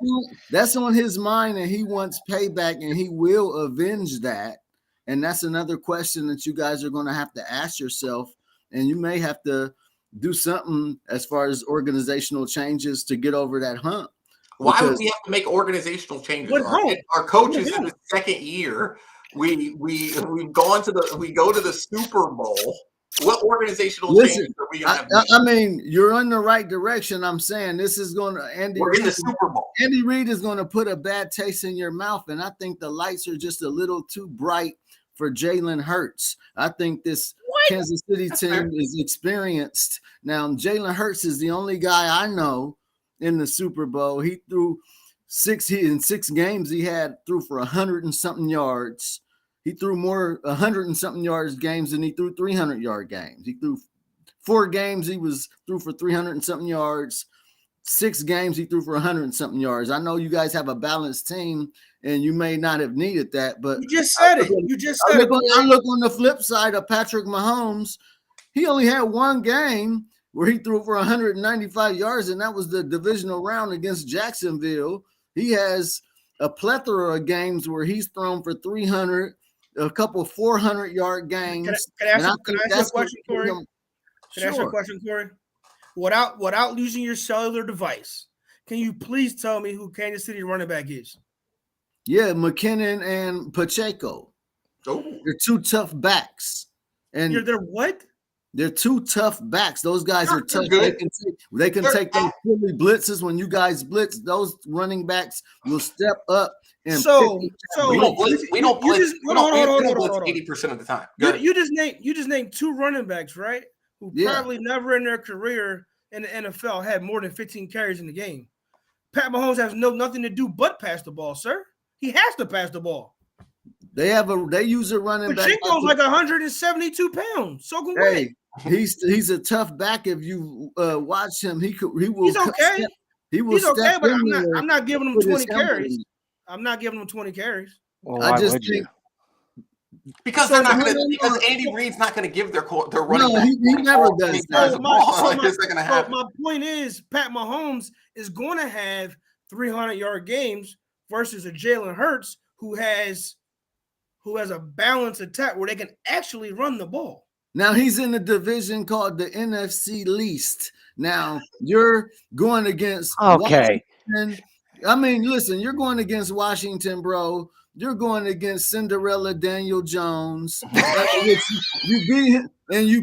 That's on his mind, and he wants payback, and he will avenge that. And that's another question that you guys are going to have to ask yourself, and you may have to do something as far as organizational changes to get over that hump. Why would we have to make organizational changes? Our coach is in his second year. We go to the Super Bowl. What organizational changes are we going to have? I mean, you're in the right direction. I'm saying this is going to we're in the Super Bowl. Andy Reid is going to put a bad taste in your mouth, and I think the lights are just a little too bright for Jalen Hurts. I think this. Why Kansas City team is experienced. Now, Jalen Hurts is the only guy I know in the Super Bowl. He threw in 6 games. He threw for 100 and something yards. He threw more 100 and something yards games than he threw 300-yard games. He threw 4 games. He threw for 300 and something yards. 6 games he threw for 100 and something yards. I know you guys have a balanced team, and you may not have needed that, but you just said it. You just said it. I look on the flip side of Patrick Mahomes. He only had 1 game where he threw for 195 yards, and that was the divisional round against Jacksonville. He has a plethora of games where he's thrown for 300, a couple 400-yard games. Can I ask you a question, Corey? Can I ask you a question, Corey? Without losing your cellular device, can you please tell me who Kansas City running back is? Yeah, McKinnon and Pacheco. Oh. They're 2 tough backs. And they're what? They're 2 tough backs. Those guys are tough. Good. They can take those Philly blitzes. When you guys blitz, those running backs will step up. And we don't blitz 80% of the time. You just named 2 running backs, right? Who probably never in their career in the NFL had more than 15 carries in the game. Pat Mahomes has nothing to do but pass the ball, sir. He has to pass the ball. They use a running back. Pacheco's like 172 pounds. So can wait. He's a tough back. If you watch him, he will. He's okay. He's okay, but I'm not giving him 20 carries. I'm not giving him 20 carries. Well, I just think. Because they're not going to. Because Andy Reid's not going to give their running. No, he never does. My point is, Pat Mahomes is going to have 300-yard games versus a Jalen Hurts who has a balanced attack where they can actually run the ball. Now he's in a division called the NFC least. Now you're going against Washington. I mean, listen, you're going against Washington, bro. You're going against Cinderella Daniel Jones. You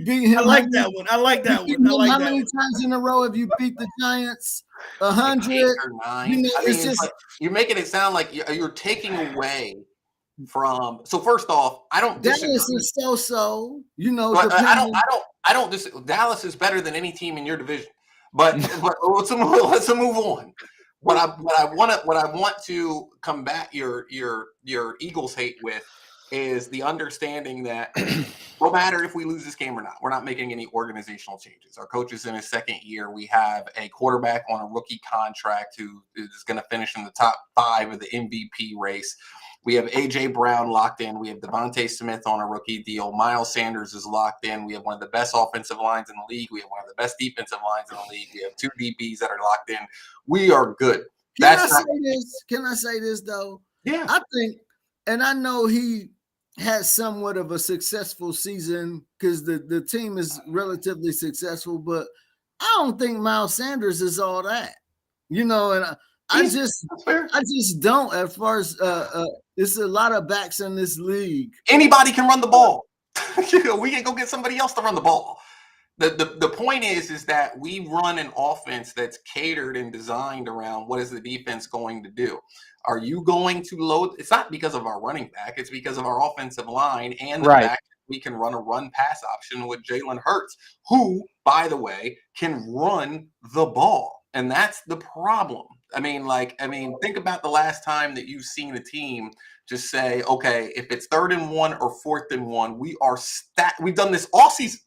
beat him. I like that one. How many times in a row have you beat the Giants? 100. You're making it sound like you're taking away from. So first off, I don't. Dallas is so. I don't. Dallas is better than any team in your division. But let's move on. What I want to combat your Eagles hate with is the understanding that no matter if we lose this game or not, we're not making any organizational changes. Our coach is in his 2nd year. We have a quarterback on a rookie contract who is going to finish in the top 5 of the MVP race. We have A.J. Brown locked in. We have Devontae Smith on a rookie deal. Miles Sanders is locked in. We have one of the best offensive lines in the league. We have one of the best defensive lines in the league. We have 2 DBs that are locked in. We are good. Can I say this, though? Yeah. I think, and I know he has somewhat of a successful season because the team is relatively successful, but I don't think Miles Sanders is all that. And I just don't. As far as it's a lot of backs in this league. Anybody can run the ball. We can go get somebody else to run the ball. The point is that we run an offense that's catered and designed around what is the defense going to do. Are you going to load? It's not because of our running back. It's because of our offensive line and the fact that we can run a run-pass option with Jalen Hurts, who, by the way, can run the ball. And that's the problem. I mean, think about the last time that you've seen a team just say, okay, if it's 3rd and 1 or 4th and 1, we've done this all season.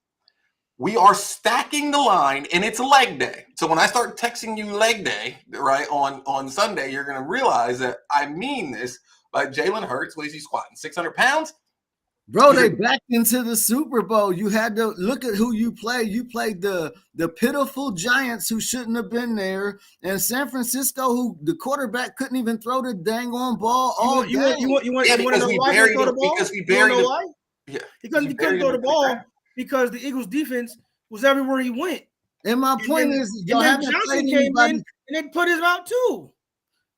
We are stacking the line, and it's leg day. So when I start texting you leg day, right, on Sunday, you're going to realize that I mean this. But Jalen Hurts, what is he squatting, 600 pounds? Bro, they backed into the Super Bowl. You had to look at who you played. You played the pitiful Giants who shouldn't have been there, and San Francisco, who the quarterback couldn't even throw the dang on ball all day. You want to know why he couldn't throw the ball? Because we buried him. Yeah. He couldn't throw the ball because the Eagles defense was everywhere he went. And my point is, Johnson came in and they put him out too.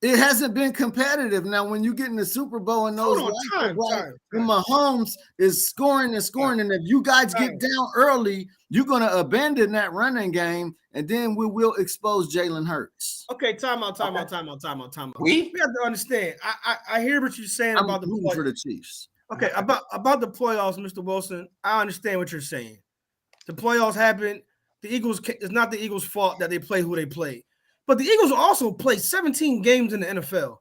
It hasn't been competitive. Now, when you get in the Super Bowl and those when Mahomes is scoring and scoring, and if you guys get down early, you're going to abandon that running game, and then we will expose Jalen Hurts. Okay, time out. We have to understand. I hear what you're saying about the for the Chiefs. Okay, about the playoffs, Mr. Wilson, I understand what you're saying. The playoffs happened. The Eagles, it's not the Eagles' fault that they play who they play. But the Eagles also played 17 games in the NFL.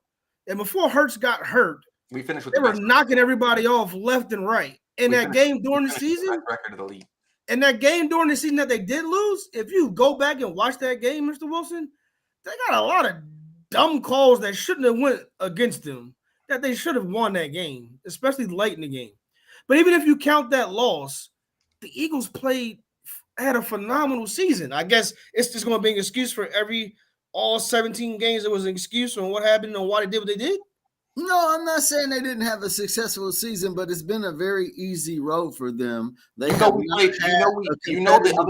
And before Hurts got hurt, we finished with they were knocking everybody off left and right. In that game during the season, record of the league. In that game during the season that they did lose, if you go back and watch that game, Mr. Wilson, they got a lot of dumb calls that shouldn't have went against them, that they should have won that game, especially late in the game. But even if you count that loss, the Eagles had a phenomenal season. I guess it's just going to be an excuse for all 17 games. It was an excuse on what happened and why they did what they did. No, I'm not saying they didn't have a successful season, but it's been a very easy road for them. The other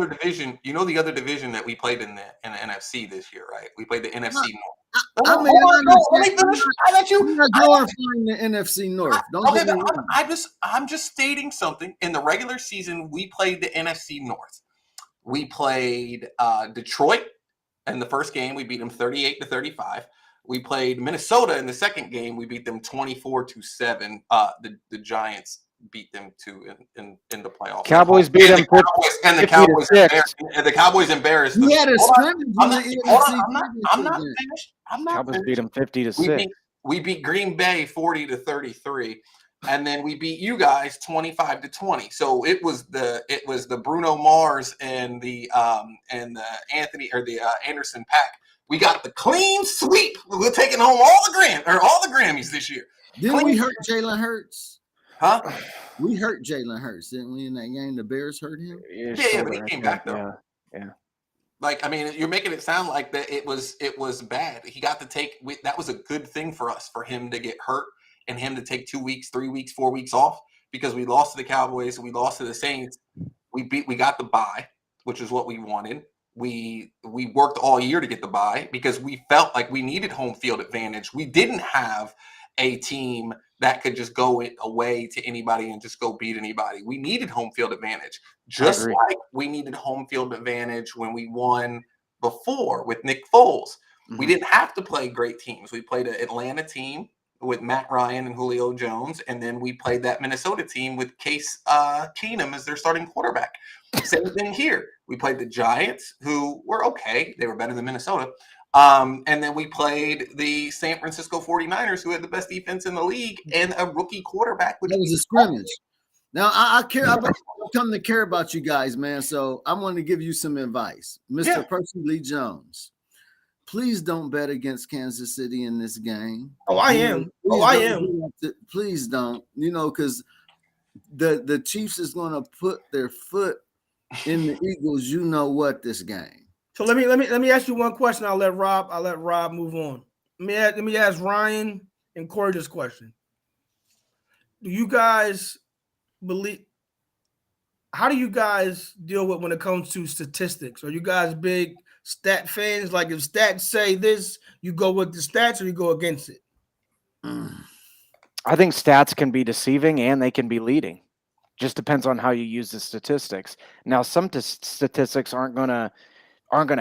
division. You know the other division that we played in the NFC this year, right? We played the NFC North. I'm not glorifying the NFC North. I'm just stating something. In the regular season, we played the NFC North. We played Detroit in the first game. We beat them 38-35. We played Minnesota in the second game. We beat them 24-7. The Giants beat them in the playoffs. Cowboys beat them. The Cowboys embarrassed them. Yeah, I'm not finished. Cowboys beat them 50-6. We beat Green Bay 40-33. And then we beat you guys 25-20. So it was the Bruno Mars and the Anthony or the Anderson pack. We got the clean sweep. We're taking home all the Grammys this year. Didn't we hurt Jalen Hurts? Huh? We hurt Jalen Hurts, didn't we, in that game? The Bears hurt him? Yeah, but he came back though. Yeah. Like, I mean, you're making it sound like that it was bad. He got to take that was a good thing for us, for him to get hurt and him to take 2 weeks, 3 weeks, 4 weeks off, because we lost to the Cowboys, we lost to the Saints. We got the bye, which is what we wanted. We worked all year to get the bye because we felt like we needed home field advantage. We didn't have a team that could just go away to anybody and just go beat anybody. We needed home field advantage, just like we needed home field advantage when we won before with Nick Foles. Mm-hmm. We didn't have to play great teams. We played an Atlanta team with Matt Ryan and Julio Jones, and then we played that Minnesota team with Case Keenum as their starting quarterback. Same thing here. We played the Giants, who were okay. They were better than Minnesota. And then we played the San Francisco 49ers, who had the best defense in the league and a rookie quarterback. That was a scrimmage. Now, I come to care about you guys, man, so I want to give you some advice. Mr. Percy Jones, please don't bet against Kansas City in this game. I am. Please don't, because the Chiefs is going to put their foot in the Eagles, this game. So let me ask you one question. I'll let Rob move on. Let me ask Ryan and Corey this question. Do you guys believe? How do you guys deal with when it comes to statistics? Are you guys big stat fans? Like if stats say this, you go with the stats or you go against it? I think stats can be deceiving and they can be leading. Just depends on how you use the statistics. Now, some statistics aren't gonna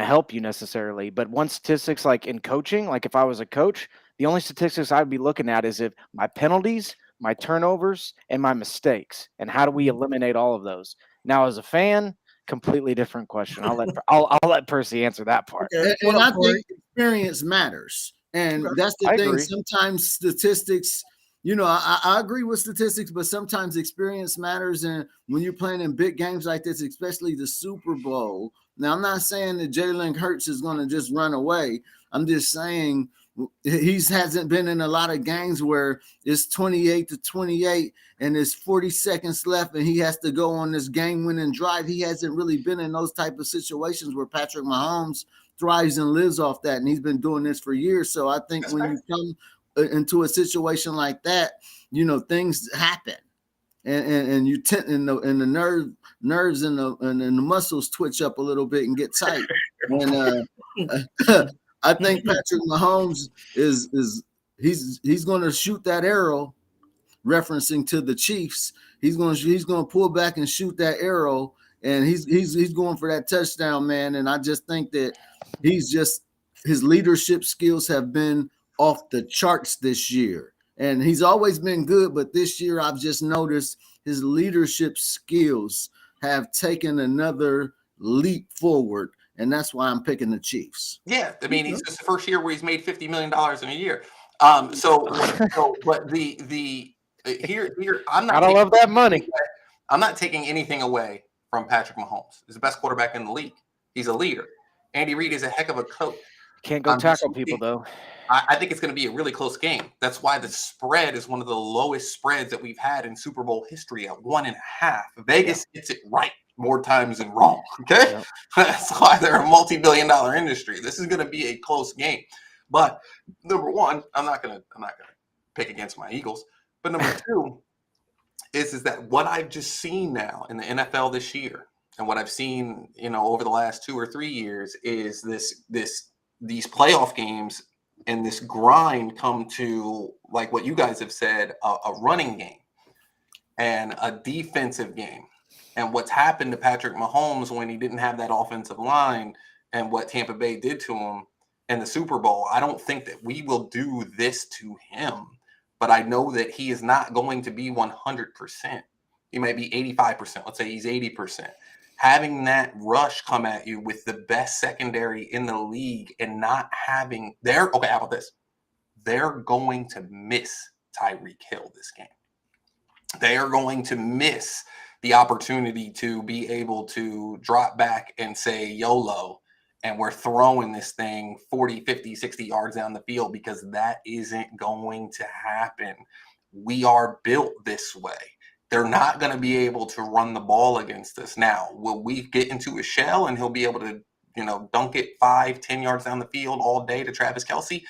help you necessarily, but one statistics like in coaching, like if I was a coach, the only statistics I'd be looking at is if my penalties, my turnovers, and my mistakes, and how do we eliminate all of those? Now, as a fan, completely different question. I'll let Percy answer that part. Okay. And I think experience matters, and that's the thing. Agree. Sometimes statistics. I agree with statistics, but sometimes experience matters. And when you're playing in big games like this, especially the Super Bowl. Now, I'm not saying that Jalen Hurts is going to just run away. I'm just saying he hasn't been in a lot of games where it's 28-28 and there's 40 seconds left and he has to go on this game-winning drive. He hasn't really been in those type of situations where Patrick Mahomes thrives and lives off that, and he's been doing this for years. So I think when you come into a situation like that, things happen, and you and the nerves and the muscles twitch up a little bit and get tight. And I think Patrick Mahomes he's going to shoot that arrow, referencing to the Chiefs. He's going to pull back and shoot that arrow, and he's going for that touchdown, man. And I just think that his leadership skills have been off the charts this year. And he's always been good, but this year I've just noticed his leadership skills have taken another leap forward, and that's why I'm picking the Chiefs. Yeah, I mean, it's just the first year where he's made $50 million in a year. But here, I'm not. I love that money. I'm not taking anything away from Patrick Mahomes. He's the best quarterback in the league. He's a leader. Andy Reid is a heck of a coach. Can't go tackle people though. I think it's going to be a really close game. That's why the spread is one of the lowest spreads that we've had in Super Bowl history at 1.5. Vegas gets it right more times than wrong. Okay, that's why they're a multi-billion-dollar industry. This is going to be a close game. But number one, I'm not gonna pick against my Eagles. But number two is that what I've just seen now in the NFL this year, and what I've seen, over the last 2 or 3 years, is these playoff games and this grind come to, like what you guys have said, a running game and a defensive game. And what's happened to Patrick Mahomes when he didn't have that offensive line and what Tampa Bay did to him in the Super Bowl, I don't think that we will do this to him. But I know that he is not going to be 100%. He might be 85%. Let's say he's 80%. Having that rush come at you with the best secondary in the league and not having how about this? They're going to miss Tyreek Hill this game. They are going to miss the opportunity to be able to drop back and say YOLO, and we're throwing this thing 40, 50, 60 yards down the field, because that isn't going to happen. We are built this way. They're not going to be able to run the ball against us. Now, will we get into a shell and he'll be able to, dunk it 5-10 yards down the field all day to Travis Kelce?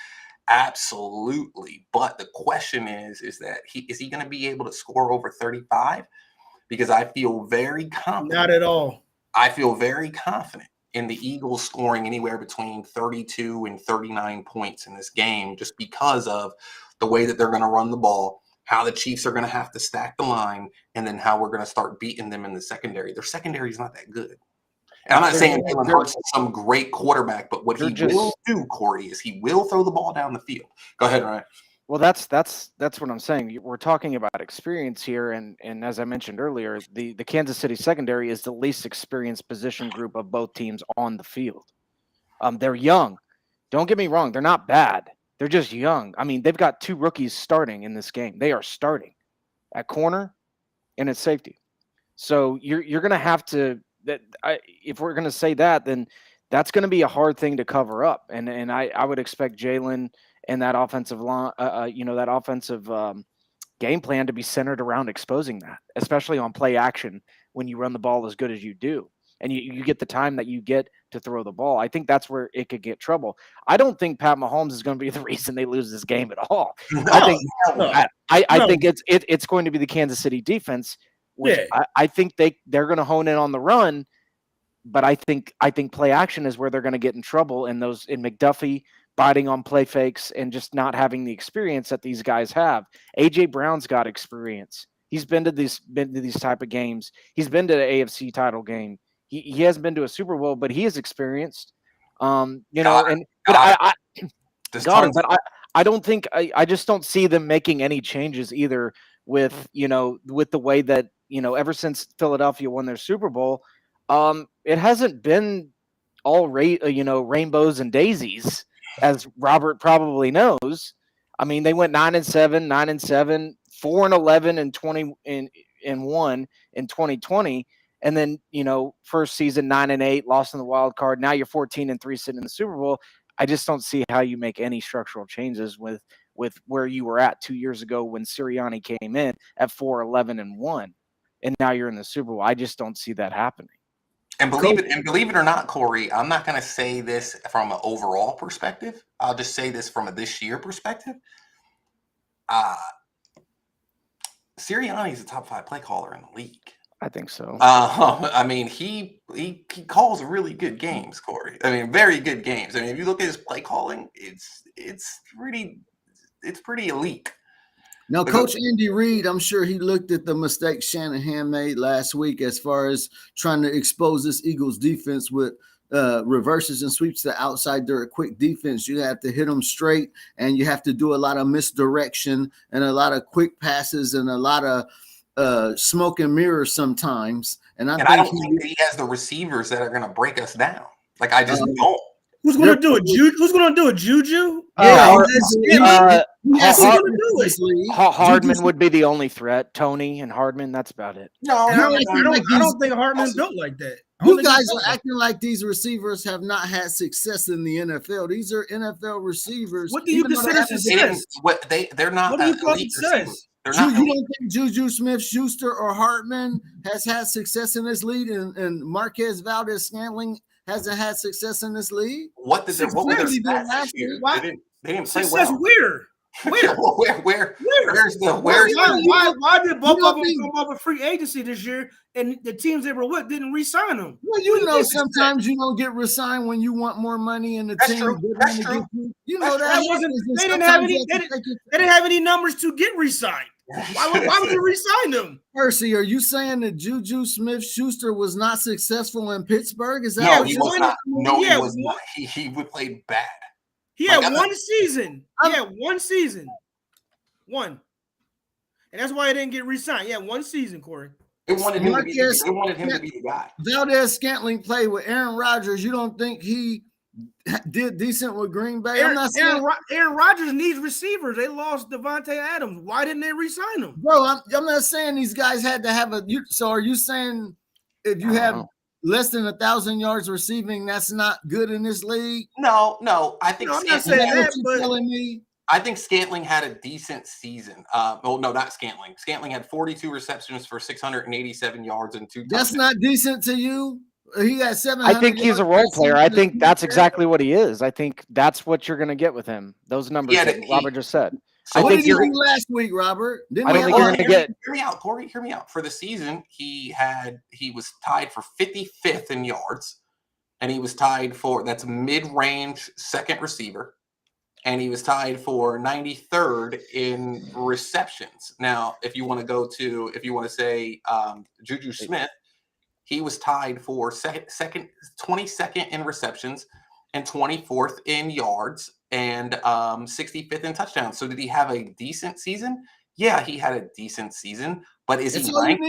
Absolutely. But the question is that is he going to be able to score over 35? Because I feel very confident. Not at all. I feel very confident in the Eagles scoring anywhere between 32 and 39 points in this game, just because of the way that they're going to run the ball, how the Chiefs are going to have to stack the line, and then how we're going to start beating them in the secondary. Their secondary is not that good. And I'm not saying Jalen Hurts is some great quarterback, but what he will do, Corey, is he will throw the ball down the field. Go ahead, Ryan. Well, that's what I'm saying. We're talking about experience here, and as I mentioned earlier, the Kansas City secondary is the least experienced position group of both teams on the field. They're young. Don't get me wrong. They're not bad. They're just young. I mean, they've got 2 rookies starting in this game. They are starting at corner and at safety. So you're going to have to if we're going to say that, then that's going to be a hard thing to cover up. And I would expect Jalen and that offensive line, that offensive game plan to be centered around exposing that, especially on play action when you run the ball as good as you do. And you get the time that you get to throw the ball. I think that's where it could get trouble. I don't think Pat Mahomes is going to be the reason they lose this game at all. I think it's going to be the Kansas City defense, which I think they're going to hone in on the run. But I think play action is where they're going to get in trouble, and in McDuffie biting on play fakes and just not having the experience that these guys have. AJ Brown's got experience. He's been to these type of games. He's been to the AFC title game. He hasn't been to a Super Bowl, but he is experienced. I don't think I just don't see them making any changes either with the way that, ever since Philadelphia won their Super Bowl, it hasn't been all rainbows and daisies, as Robert probably knows. I mean, they went 9-7, 9-7, 4-11 and 20-1 in 2020. And then, first season 9-8, lost in the wild card. Now you're 14-3 sitting in the Super Bowl. I just don't see how you make any structural changes with where you were at 2 years ago when Sirianni came in at 4-11-1, and now you're in the Super Bowl. I just don't see that happening. And believe it or not, Corey, I'm not going to say this from an overall perspective. I'll just say this from a this year perspective. Sirianni is a top 5 play caller in the league. I think so. I mean, he calls really good games, Corey. I mean, very good games. I mean, if you look at his play calling, it's pretty elite. Now, Coach Andy Reid, I'm sure he looked at the mistakes Shanahan made last week as far as trying to expose this Eagles defense with reverses and sweeps to outside. They're a quick defense. You have to hit them straight, and you have to do a lot of misdirection and a lot of quick passes and a lot of smoke and mirrors sometimes. And I don't think that he has the receivers that are going to break us down. Like, I just don't. Who's going to do it? Who's going to do it? Juju? Hardman would be the only threat. Tony and Hardman, that's about it. No, I don't think Hardman's built like that. You guys are acting like these receivers have not had success in the NFL. These are NFL receivers. What do you consider success? They're not. What do you call success? You don't think Juju Smith-Schuster or Hartman has had success in this league, and Marquez Valdez-Scantling hasn't had success in this league? What were their stats last year? They didn't play success well. Where's the why did both of them come off a free agency this year, and the teams they were with didn't re-sign them? Well, sometimes you don't get re-signed when you want more money, and the team That's true. You know that. They didn't have any numbers to get re-signed. Why would you re-sign them? Percy, are you saying that Juju Smith-Schuster was not successful in Pittsburgh? Is that no, he was not. No, he was not. He played bad. He had one season. He had one season. One. And that's why he didn't get re-signed. He had one season, Corey. They wanted him to be the guy. Valdez-Scantling played with Aaron Rodgers. You don't think he did decent with Green Bay? Aaron Rodgers needs receivers. They lost Devontae Adams. Why didn't they re-sign him? Bro, I'm not saying these guys had to have so are you saying if you have less than 1,000 yards receiving, that's not good in this league? No. I think I'm not saying that, but telling me. I think Scantling had a decent season. No, not Scantling. Scantling had 42 receptions for 687 yards and 2 touchdowns. That's not decent to you? He had 700. I think he's a role player. I think that's exactly what he is. I think that's what you're going to get with him. Those numbers that Robert just said. So what did he do last week, Robert? I don't think you're going to get. Hear me out, Corey. Hear me out. For the season, he was tied for 55th in yards, and he was tied for that's mid-range second receiver, and he was tied for 93rd in receptions. Now, if you want to say Juju Smith, he was tied for second 22nd in receptions and 24th in yards and 65th in touchdowns. So did he have a decent season? Yeah, he had a decent season, but is he ranked?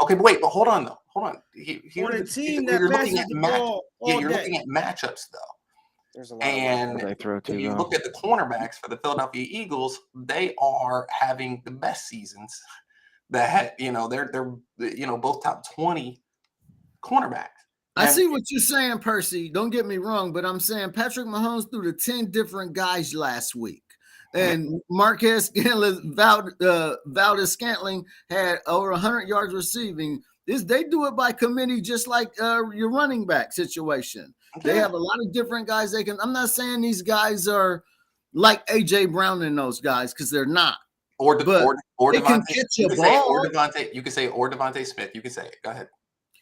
Okay, but hold on though. Hold on. You're looking at matchups though. There's a lot and they throw to, if you look at the cornerbacks for the Philadelphia Eagles, they are having the best seasons. They're both top 20 cornerbacks. I see what you're saying, Percy. Don't get me wrong, but I'm saying Patrick Mahomes threw to 10 different guys last week. And Marquez Valdez-Scantling had over 100 yards receiving. They do it by committee, just like your running back situation. Okay. They have a lot of different guys they can. I'm not saying these guys are like A.J. Brown and those guys, because they're not. Or Devontae. You can say Devontae Smith. You can say it. Go ahead.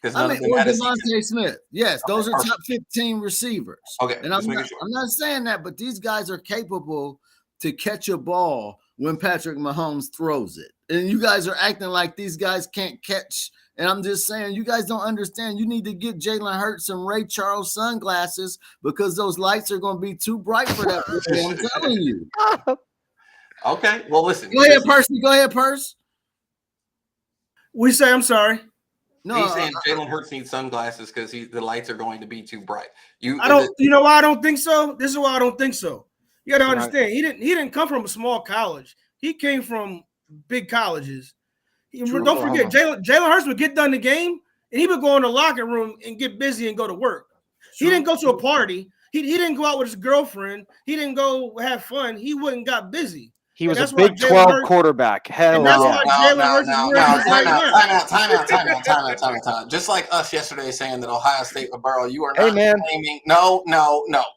Or Devontae Smith. Yes, those are top 15 receivers. Okay. And I'm not saying that, but these guys are capable to catch a ball when Patrick Mahomes throws it. And you guys are acting like these guys can't catch. And I'm just saying, you guys don't understand. You need to get Jalen Hurts some Ray Charles sunglasses, because those lights are going to be too bright for that. I'm telling you. Okay. Well, listen. Go ahead, Percy. Go ahead, Percy. I'm sorry. No, he's saying Jalen Hurts needs sunglasses because the lights are going to be too bright. You know why I don't think so? This is why I don't think so. You got to understand, he didn't come from a small college. He came from big colleges. Don't forget, Jalen Hurts would get done the game, and he would go in the locker room and get busy and go to work. He didn't go to a party. He didn't go out with his girlfriend. He didn't go have fun. He went and got busy. He was a Big 12 quarterback. Hell yeah. Time out. Just like us yesterday saying that Ohio State will borrow, you are not claiming. No.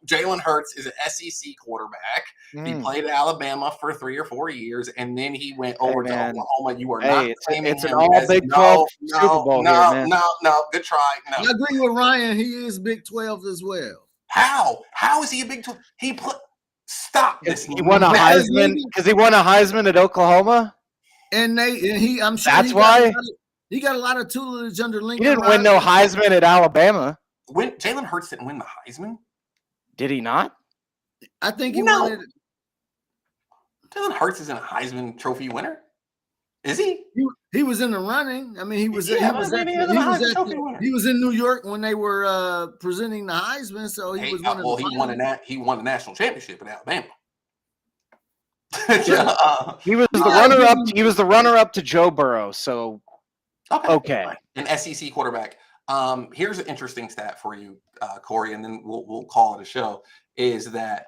Jalen Hurts is an SEC quarterback. He played at Alabama for 3 or 4 years, and then he went over to Oklahoma. You are not claiming it's an all Big 12 Super Bowl here, man. No. Good try. No. I agree with Ryan. He is Big 12 as well. How is he a Big 12? Stop this. He won a Heisman because he won a Heisman at Oklahoma. I'm sure that's why he got a lot of tutelage under Lincoln. He didn't win no Heisman at Alabama. Jalen Hurts didn't win the Heisman. Did he not? I think he won it. Jalen Hurts isn't a Heisman Trophy winner. Is he? He was in the running. I mean, he was in New York when they were presenting the Heisman. So he was one of the he won the national championship in Alabama. He was the runner-up. He was the runner-up to Joe Burrow. So okay. An SEC quarterback. Here's an interesting stat for you, Corey, and then we'll call it a show. Is that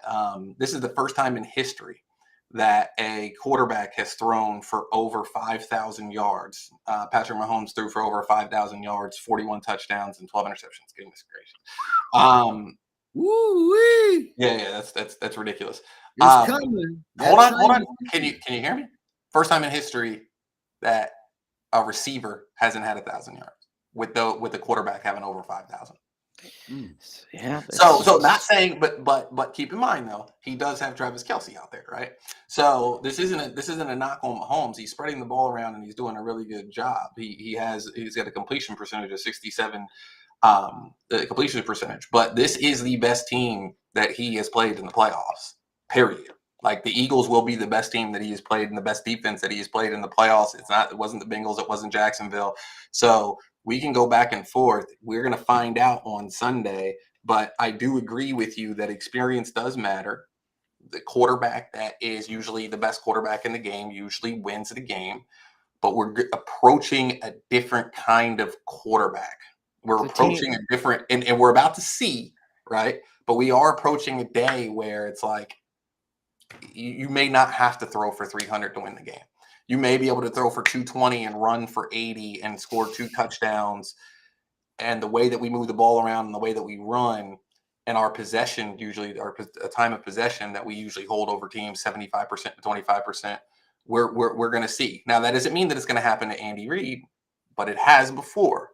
this is the first time in history that a quarterback has thrown for over 5,000 yards. Patrick Mahomes threw for over 5,000 yards, 41 touchdowns, and 12 interceptions. Goodness gracious. Woo-wee. Yeah, that's ridiculous. It's coming. Hold on. Can you hear me? First time in history that a receiver hasn't had 1,000 yards with the quarterback having over 5,000. Yeah. So not saying, but keep in mind though, he does have Travis Kelce out there, right? So this isn't a knock on Mahomes. He's spreading the ball around and he's doing a really good job. He's got a completion percentage of 67, the completion percentage. But this is the best team that he has played in the playoffs. Period. Like the Eagles will be the best team that he has played and the best defense that he has played in the playoffs. It wasn't the Bengals. It wasn't Jacksonville. So we can go back and forth. We're going to find out on Sunday. But I do agree with you that experience does matter. The quarterback that is usually the best quarterback in the game usually wins the game. But we're approaching a different kind of quarterback. We're approaching a different, and we're about to see, right? But we are approaching a day where it's like you may not have to throw for 300 to win the game. You may be able to throw for 220 and run for 80 and score 2 touchdowns. And the way that we move the ball around and the way that we run and our possession, usually our time of possession that we usually hold over teams 75% to 25%, we're going to see. Now, that doesn't mean that it's going to happen to Andy Reid, but it has before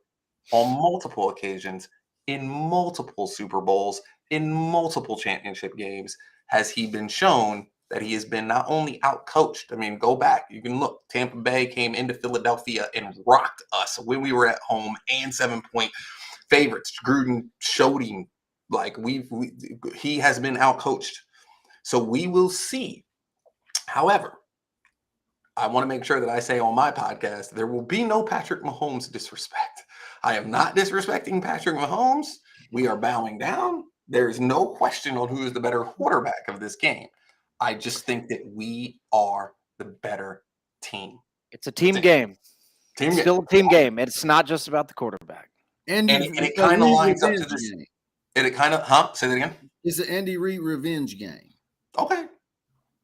on multiple occasions in multiple Super Bowls, in multiple championship games, has he been shown that he has been not only out-coached. I mean, go back. You can look. Tampa Bay came into Philadelphia and rocked us when we were at home and 7-point favorites. Gruden showed him like he has been out-coached. So we will see. However, I want to make sure that I say on my podcast, there will be no Patrick Mahomes disrespect. I am not disrespecting Patrick Mahomes. We are bowing down. There is no question on who is the better quarterback of this game. I just think that we are the better team. It's a team game. Still a team game. It's not just about the quarterback. And it kind of lines up to this. And it kind of, say that again? It's an Andy Reid revenge game. Okay.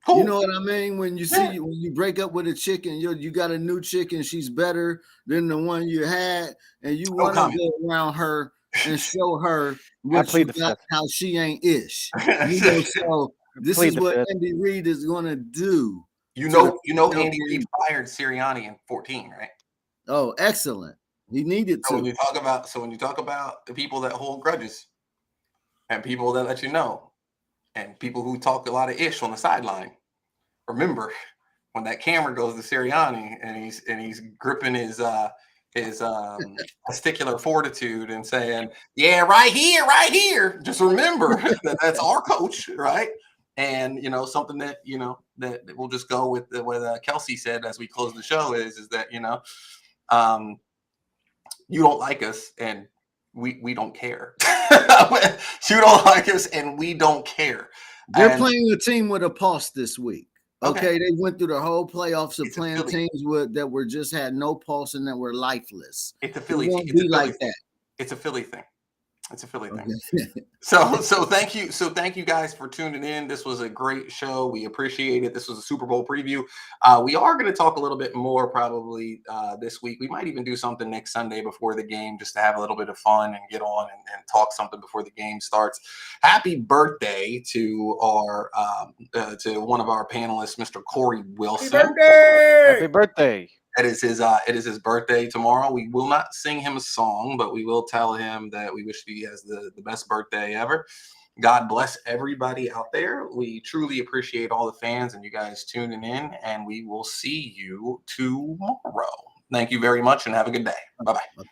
Cool. You know what I mean? When you see when you break up with a chick and you got a new chick and she's better than the one you had, and you want to go around her and show her what you got, how she ain't ish. So this is what Andy Reid is going to do. You know, Andy Reid fired Sirianni in 2014, right? Oh, excellent. He needed to. So when you talk about the people that hold grudges and people that let you know and people who talk a lot of ish on the sideline, remember when that camera goes to Sirianni and he's gripping his testicular fortitude and saying, yeah, right here. Just remember that that's our coach, right? And, something that, that we'll just go with what Kelsey said as we close the show is that, you don't like us and we don't care. You don't like us and we don't care. They're playing a team with a pulse this week. Okay. They went through the whole playoffs of playing teams that were just had no pulse and that were lifeless. It's a Philly thing. It's a Philly thing. It's a Philly thing. Okay. So thank you. So thank you guys for tuning in. This was a great show. We appreciate it. This was a Super Bowl preview. We are going to talk a little bit more probably this week. We might even do something next Sunday before the game just to have a little bit of fun and get on and talk something before the game starts. Happy birthday to our to one of our panelists, Mr. Corey Wilson. Happy birthday. It is his birthday tomorrow. We will not sing him a song, but we will tell him that we wish he has the best birthday ever. God bless everybody out there. We truly appreciate all the fans and you guys tuning in, and we will see you tomorrow. Thank you very much and have a good day. Bye-bye.